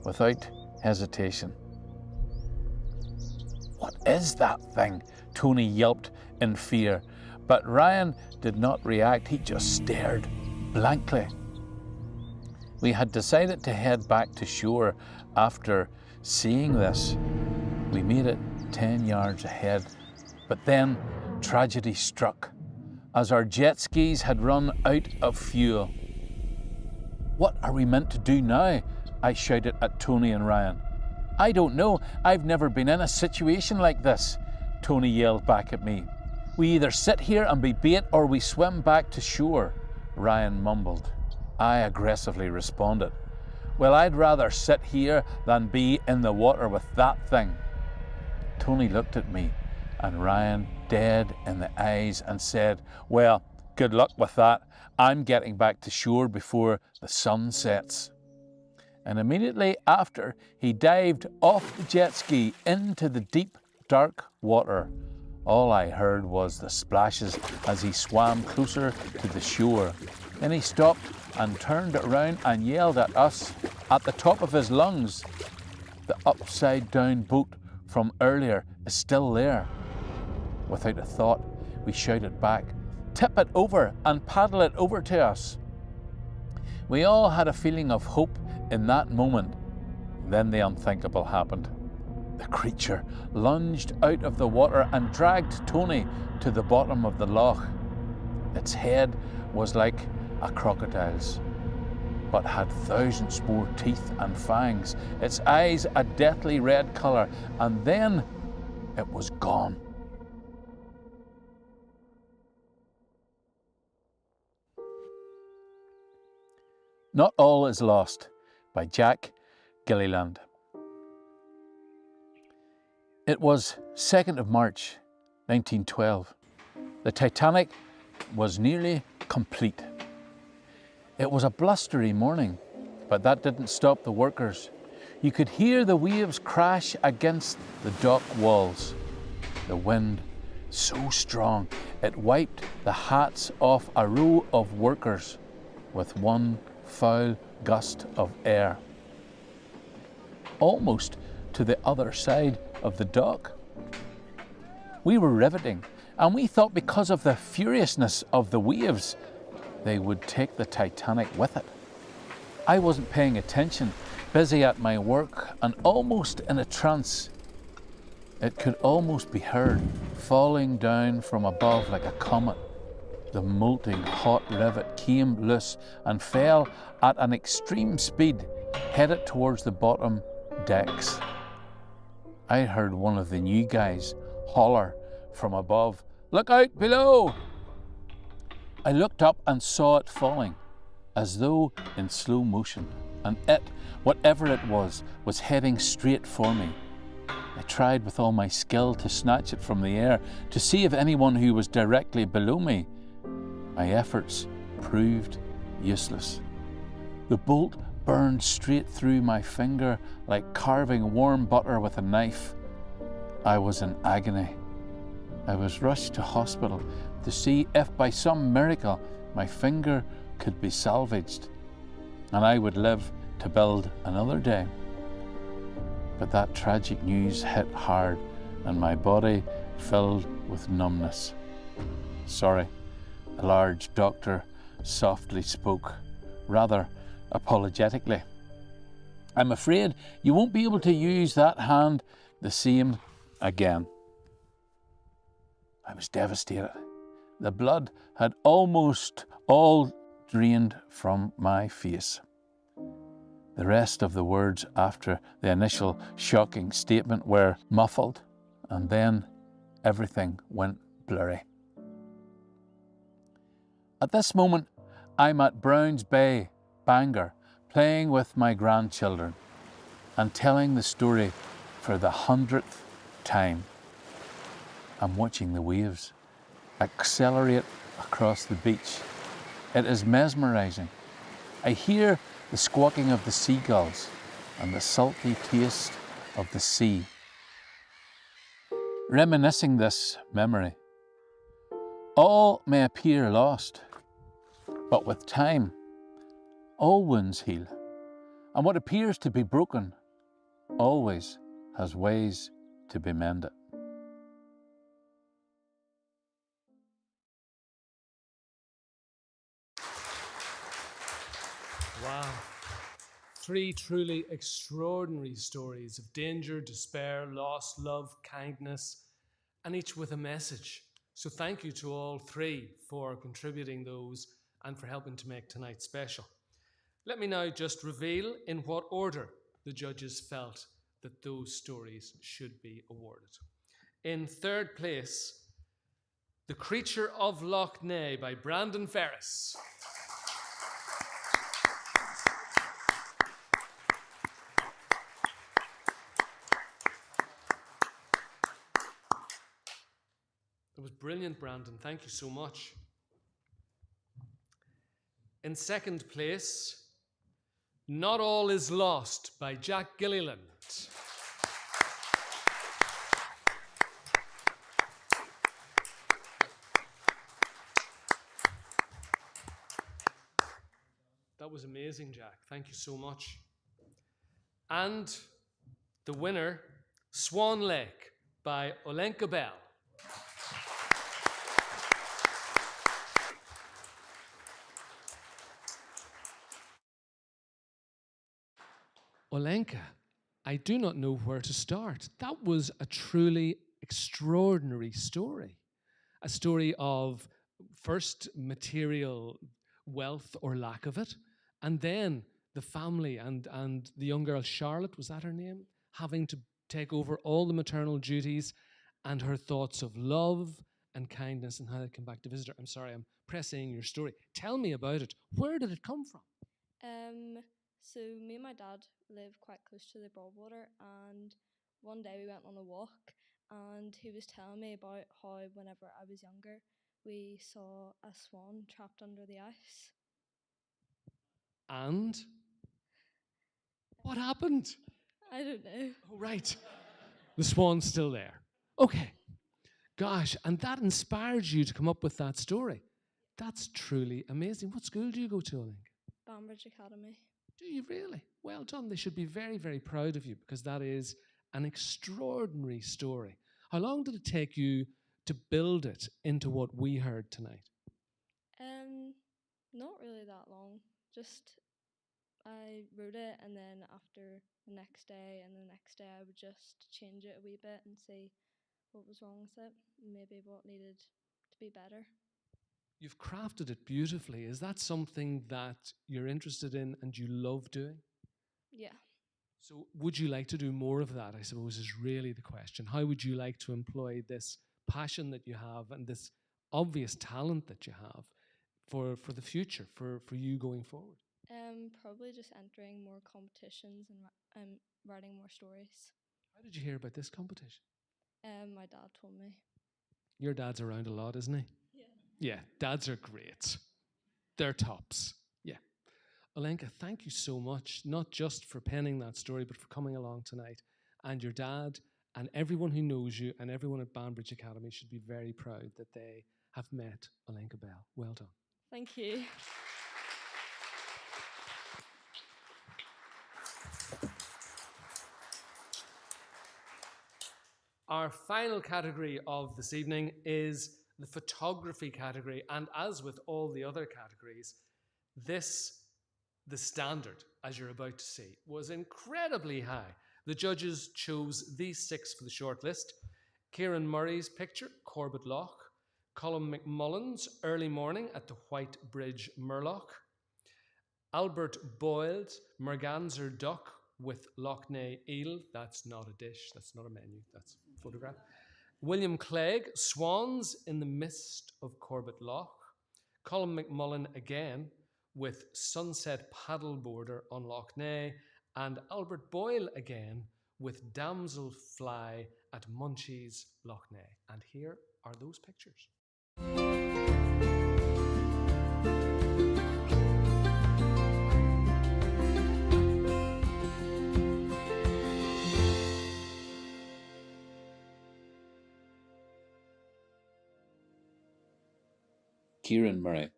without hesitation. "What is that thing?" Tony yelped in fear, but Ryan did not react. He just stared blankly. We had decided to head back to shore after seeing this. We made it 10 yards ahead, but then tragedy struck as our jet skis had run out of fuel. "What are we meant to do now?" I shouted at Tony and Ryan. "I don't know. I've never been in a situation like this," Tony yelled back at me. "We either sit here and be bait or we swim back to shore," Ryan mumbled. I aggressively responded, "Well, I'd rather sit here than be in the water with that thing." Tony looked at me and Ryan dead in the eyes and said, "Well, good luck with that. I'm getting back to shore before the sun sets." And immediately after, he dived off the jet ski into the deep, dark water. All I heard was the splashes as he swam closer to the shore. Then he stopped and turned around and yelled at us at the top of his lungs. "The upside-down boat from earlier is still there." Without a thought, we shouted back, "Tip it over and paddle it over to us." We all had a feeling of hope in that moment. Then the unthinkable happened. The creature lunged out of the water and dragged Tony to the bottom of the loch. Its head was like a crocodile's, but had thousands more teeth and fangs, its eyes a deathly red colour, and then it was gone. Not All Is Lost by Jack Gilliland. It was 2nd of March, 1912. The Titanic was nearly complete. It was a blustery morning, but that didn't stop the workers. You could hear the waves crash against the dock walls. The wind, so strong, it wiped the hats off a row of workers with one foul gust of air, almost to the other side of the dock. We were riveting, and we thought because of the furiousness of the waves, they would take the Titanic with it. I wasn't paying attention, busy at my work and almost in a trance. It could almost be heard falling down from above like a comet. The molting hot rivet came loose and fell at an extreme speed, headed towards the bottom decks. I heard one of the new guys holler from above, "Look out below!" I looked up and saw it falling, as though in slow motion, and it, whatever it was heading straight for me. I tried with all my skill to snatch it from the air, to save anyone who was directly below me. My efforts proved useless. The bolt burned straight through my finger like carving warm butter with a knife. I was in agony. I was rushed to hospital to see if by some miracle my finger could be salvaged and I would live to build another day. But that tragic news hit hard and my body filled with numbness. "Sorry," a large doctor softly spoke, rather apologetically. "I'm afraid you won't be able to use that hand the same again." I was devastated. The blood had almost all drained from my face. The rest of the words after the initial shocking statement were muffled, and then everything went blurry. At this moment, I'm at Browns Bay, Bangor, playing with my grandchildren and telling the story for the 100th time. I'm watching the waves accelerate across the beach. It is mesmerizing. I hear the squawking of the seagulls and the salty taste of the sea. Reminiscing this memory, all may appear lost, but with time, All wounds heal, and what appears to be broken always has ways to be mended. Wow. 3 truly extraordinary stories of danger, despair, loss, love, kindness, and each with a message. So thank you to all 3 for contributing those and for helping to make tonight special. Let me now just reveal in what order the judges felt that those stories should be awarded. In third place, The Creature of Loch Ness by Brandon Ferris. It was brilliant, Brandon. Thank you so much. In second place, Not All Is Lost by Jack Gilliland. That was amazing, Jack. Thank you so much. And the winner, Swan Lake by Olenka Bell. Olenka, I do not know where to start. That was a truly extraordinary story. A story of first material wealth or lack of it, and then the family and the young girl, Charlotte, was that her name? Having to take over all the maternal duties and her thoughts of love and kindness and how they come back to visit her. I'm sorry, I'm pressing your story. Tell me about it. Where did it come from? So me and my dad live quite close to the Broadwater, and one day we went on a walk, and he was telling me about how whenever I was younger, we saw a swan trapped under the ice. And what happened? I don't know. Oh, right. The swan's still there. Okay. Gosh, and that inspired you to come up with that story. That's truly amazing. What school do you go to, Olenka? Banbridge Academy. Do you really? Well done. They should be very, very proud of you because that is an extraordinary story. How long did it take you to build it into what we heard tonight? Not really that long. Just I wrote it, and then after the next day and the next day, I would just change it a wee bit and see what was wrong with it, and maybe what needed to be better. You've crafted it beautifully. Is that something that you're interested in and you love doing? Yeah. So, would you like to do more of that? I suppose is really the question. How would you like to employ this passion that you have and this obvious talent that you have for the future, for you going forward? Probably just entering more competitions and writing more stories. How did you hear about this competition? My dad told me. Your dad's around a lot, isn't he? Yeah. Yeah, dads are great. They're tops. Yeah. Olenka, thank you so much, not just for penning that story, but for coming along tonight. And your dad and everyone who knows you and everyone at Banbridge Academy should be very proud that they have met Olenka Bell. Well done. Thank you. Our final category of this evening is the photography category. And as with all the other categories, the standard, as you're about to see, was incredibly high. The judges chose these 6 for the shortlist: Kieran Murray's picture, Corbett Loch; Colin McMullen's Early Morning at the White Bridge, Murloch; Albert Boyle's Merganser Duck with Loch Ness Eel. That's not a dish, that's not a menu, that's a photograph. William Clegg, Swans in the Mist of Corbett Loch. Colin McMullen again with Sunset Paddleboarder on Loch Ness. And Albert Boyle again with Damsel Fly at Munchie's Loch Ness. And here are those pictures. Kieran Murray,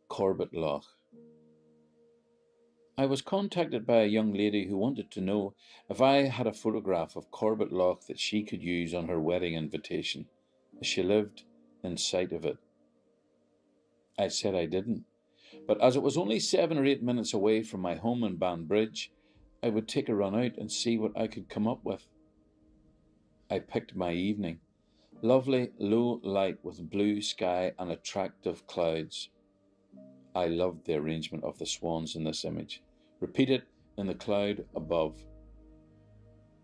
Corbett Loch. I was contacted by a young lady who wanted to know if I had a photograph of Corbett Loch that she could use on her wedding invitation, as she lived in sight of it. I said I didn't, but as it was only 7 or 8 minutes away from my home in Banbridge, I would take a run out and see what I could come up with. I picked my evening. Lovely low light with blue sky and attractive clouds. I loved the arrangement of the swans in this image. Repeat it in the cloud above.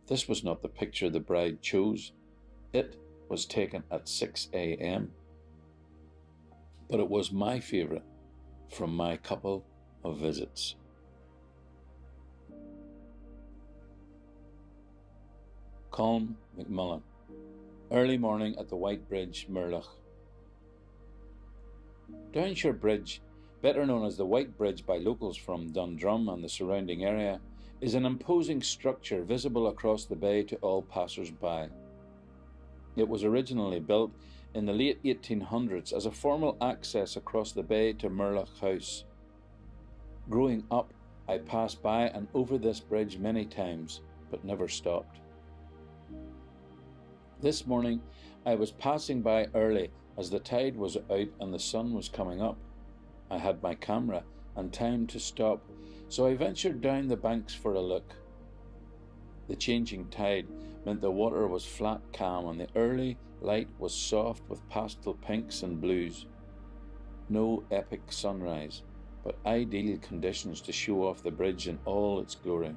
This was not the picture the bride chose. It was taken at 6 a.m. But it was my favourite from my couple of visits. Colm McMullen. Early morning at the White Bridge, Murlough. Downshire Bridge, better known as the White Bridge by locals from Dundrum and the surrounding area, is an imposing structure visible across the bay to all passers-by. It was originally built in the late 1800s as a formal access across the bay to Murlough House. Growing up, I passed by and over this bridge many times, but never stopped. This morning, I was passing by early as the tide was out and the sun was coming up. I had my camera and time to stop, so I ventured down the banks for a look. The changing tide meant the water was flat calm and the early light was soft with pastel pinks and blues. No epic sunrise, but ideal conditions to show off the bridge in all its glory.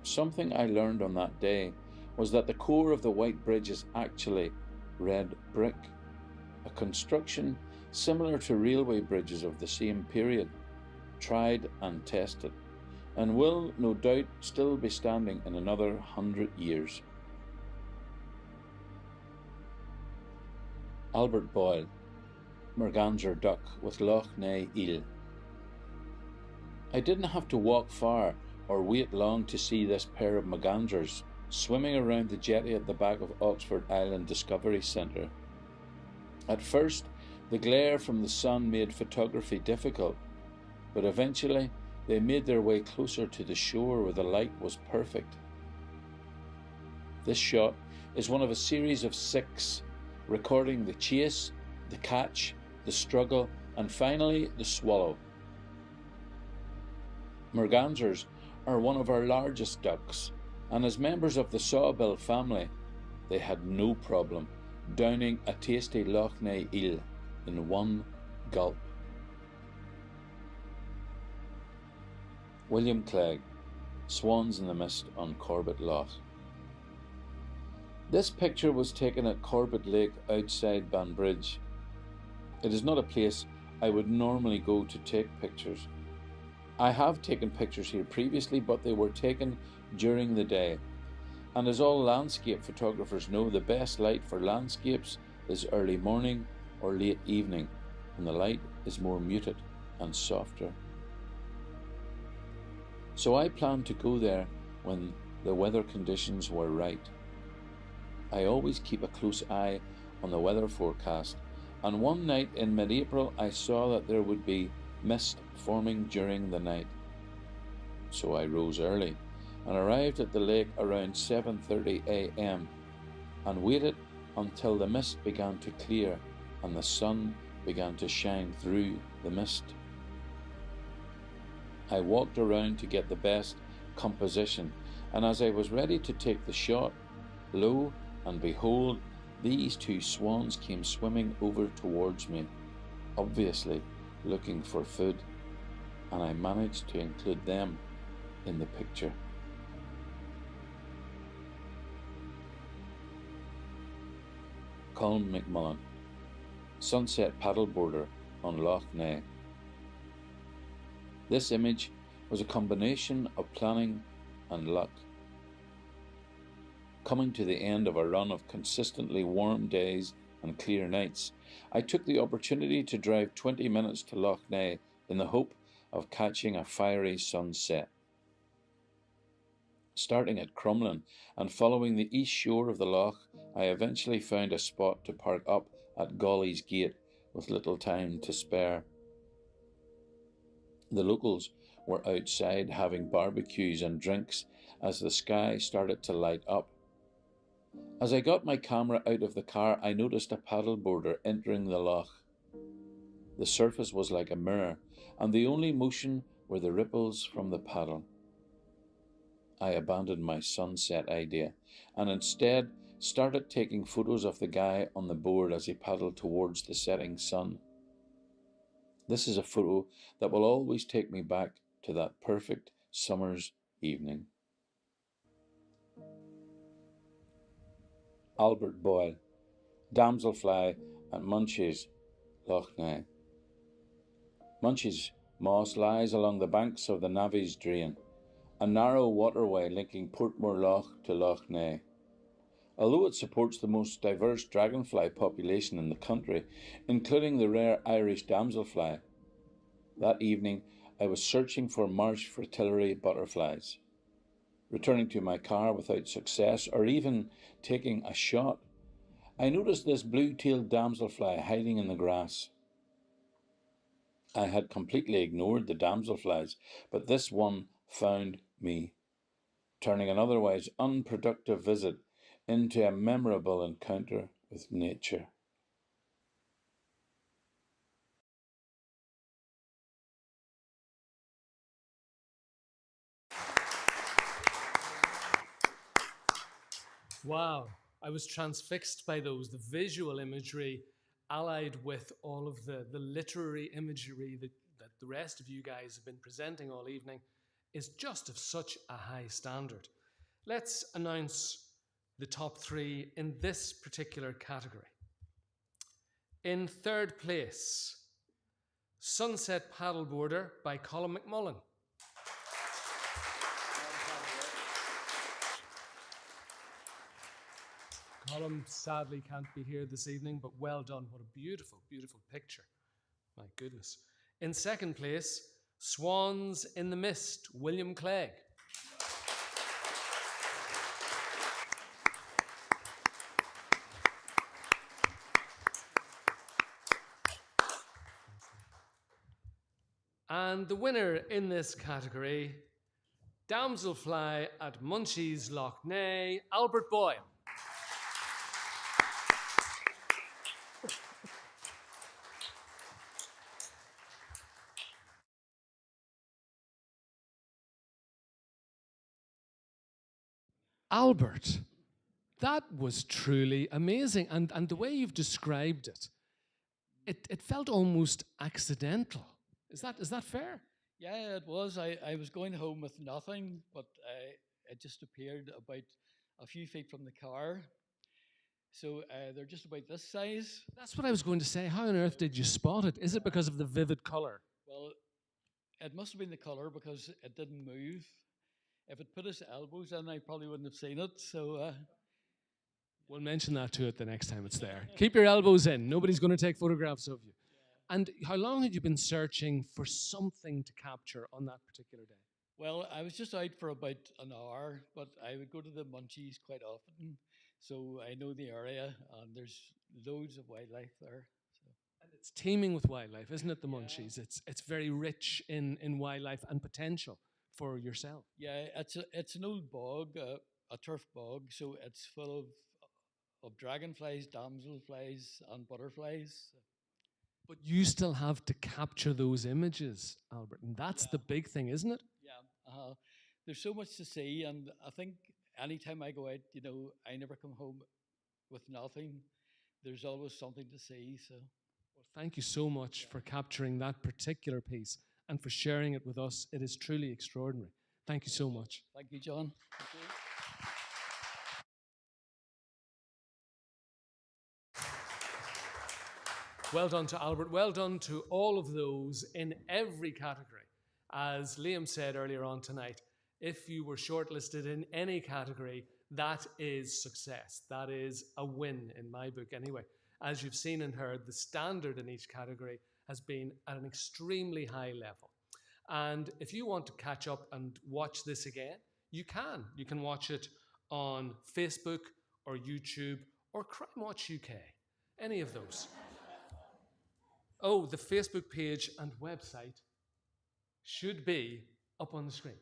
Something I learned on that day was that the core of the White Bridge is actually red brick, a construction similar to railway bridges of the same period, tried and tested, and will no doubt still be standing in another 100 years. Albert Boyle, Merganser duck with Loch Ness eel. I didn't have to walk far or wait long to see this pair of mergansers swimming around the jetty at the back of Oxford Island Discovery Centre. At first, the glare from the sun made photography difficult, but eventually they made their way closer to the shore where the light was perfect. This shot is one of a series of 6, recording the chase, the catch, the struggle, and finally the swallow. Mergansers are one of our largest ducks, and as members of the sawbill family, they had no problem downing a tasty Loch Ness eel in one gulp. William Clegg, Swans in the Mist on Corbett Loch. This picture was taken at Corbett Lake outside Banbridge. It is not a place I would normally go to take pictures. I have taken pictures here previously, but they were taken during the day. And as all landscape photographers know, the best light for landscapes is early morning or late evening, when the light is more muted and softer. So I planned to go there when the weather conditions were right. I always keep a close eye on the weather forecast, and one night in mid-April I saw that there would be mist forming during the night. So I rose early and arrived at the lake around 7:30 a.m. and waited until the mist began to clear and the sun began to shine through the mist. I walked around to get the best composition, and as I was ready to take the shot, lo and behold, these 2 swans came swimming over towards me, obviously looking for food, and I managed to include them in the picture. Colm McMullen, Sunset Paddleboarder on Loch Ness. This image was a combination of planning and luck. Coming to the end of a run of consistently warm days and clear nights, I took the opportunity to drive 20 minutes to Loch Ness in the hope of catching a fiery sunset. Starting at Crumlin and following the east shore of the loch, I eventually found a spot to park up at Golly's Gate with little time to spare. The locals were outside having barbecues and drinks as the sky started to light up. As I got my camera out of the car, I noticed a paddleboarder entering the loch. The surface was like a mirror, and the only motion were the ripples from the paddle. I abandoned my sunset idea and instead started taking photos of the guy on the board as he paddled towards the setting sun. This is a photo that will always take me back to that perfect summer's evening. Albert Boyle, damselfly at Munchies, Loch Ness. Munchies Moss lies along the banks of the Navies Drain, a narrow waterway linking Portmore Loch to Loch Ness. Although it supports the most diverse dragonfly population in the country, including the rare Irish damselfly, that evening I was searching for marsh fritillary butterflies. Returning to my car without success or even taking a shot, I noticed this blue-tailed damselfly hiding in the grass. I had completely ignored the damselflies, but this one found me, turning an otherwise unproductive visit into a memorable encounter with nature. Wow, I was transfixed by those, the visual imagery allied with all of the literary imagery that the rest of you guys have been presenting all evening is just of such a high standard. Let's announce the top three in this particular category. In third place, Sunset Paddleboarder by Colin McMullen. Colin sadly can't be here this evening, but well done. What a beautiful, beautiful picture. My goodness. In second place, Swans in the Mist, William Clegg. And the winner in this category, Damselfly at Munchies Loch Ness, Albert Boyle. Albert, that was truly amazing. And the way you've described it, it felt almost accidental. Is that fair? Yeah, it was. I was going home with nothing, but it just appeared about a few feet from the car. So they're just about this size. That's what I was going to say. How on earth did you spot it? Is it because of the vivid colour? Well, it must have been the color because it didn't move. If it put its elbows in, I probably wouldn't have seen it. So we'll mention that to it the next time it's there. Keep your elbows in. Nobody's going to take photographs of you. And how long had you been searching for something to capture on that particular day? Well, I was just out for about an hour, but I would go to the Munchies quite often, so I know the area, and there's loads of wildlife there. So. And it's teeming with wildlife, isn't it, the Munchies? It's very rich in wildlife and potential for yourself. Yeah, it's an old bog, a turf bog, so it's full of dragonflies, damselflies, and butterflies. But you still have to capture those images, Albert, and that's the big thing, isn't it? Yeah, there's so much to see, and I think anytime I go out, I never come home with nothing. There's always something to see. So, well, thank you so much for capturing that particular piece and for sharing it with us. It is truly extraordinary. Thank you so much. Thank you, John. Thank you. Well done to Albert. Well done to all of those in every category. As Liam said earlier on tonight, if you were shortlisted in any category, that is success. That is a win in my book anyway. As you've seen and heard, the standard in each category has been at an extremely high level. And if you want to catch up and watch this again, you can. You can watch it on Facebook or YouTube or Crime Watch UK, any of those. Oh, the Facebook page and website should be up on the screen.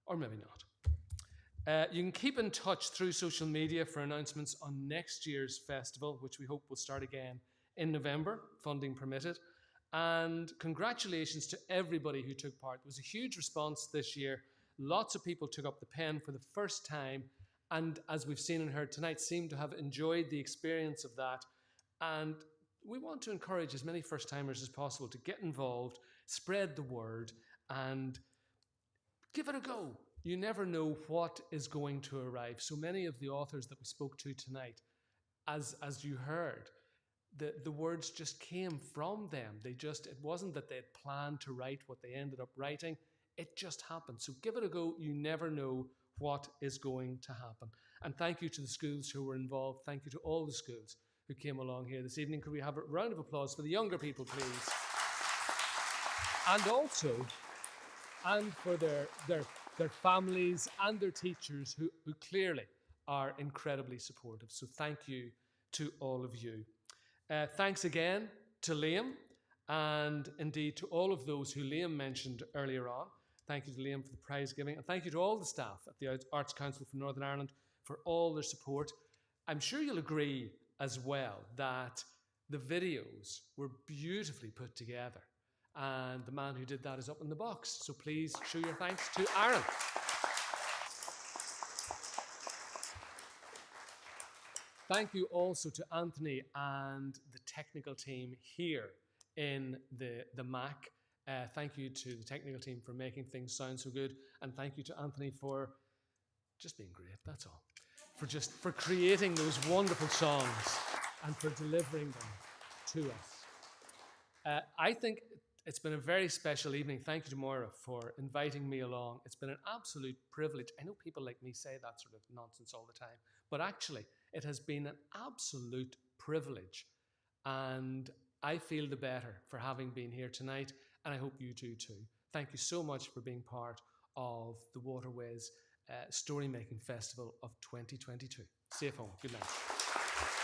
Or maybe not. You can keep in touch through social media for announcements on next year's festival, which we hope will start again in November, funding permitted. And congratulations to everybody who took part. There was a huge response this year. Lots of people took up the pen for the first time, and as we've seen and heard tonight, seem to have enjoyed the experience of that. And we want to encourage as many first-timers as possible to get involved, spread the word, and give it a go. You never know what is going to arrive. So many of the authors that we spoke to tonight, as you heard, the words just came from them. It wasn't that they had planned to write what they ended up writing. It just happened. So give it a go. You never know what is going to happen. And thank you to the schools who were involved. Thank you to all the schools who came along here this evening. Could we have a round of applause for the younger people, please? And also, and for their families and their teachers who clearly are incredibly supportive. So thank you to all of you. Thanks again to Liam, and indeed to all of those who Liam mentioned earlier on. Thank you to Liam for the prize giving, and thank you to all the staff at the Arts Council for Northern Ireland for all their support. I'm sure you'll agree as well that the videos were beautifully put together, and the man who did that is up in the box. So please show your thanks to Aaron. Thank you also to Anthony and the technical team here in the MAC. Thank you to the technical team for making things sound so good. And thank you to Anthony for just being great, that's all. For creating those wonderful songs and for delivering them to us. I think it's been a very special evening. Thank you to Moira for inviting me along. It's been an absolute privilege. I know people like me say that sort of nonsense all the time, but actually it has been an absolute privilege. And I feel the better for having been here tonight, and I hope you do too. Thank you so much for being part of the Waterways Storymaking Festival of 2022. Safe home. Good night.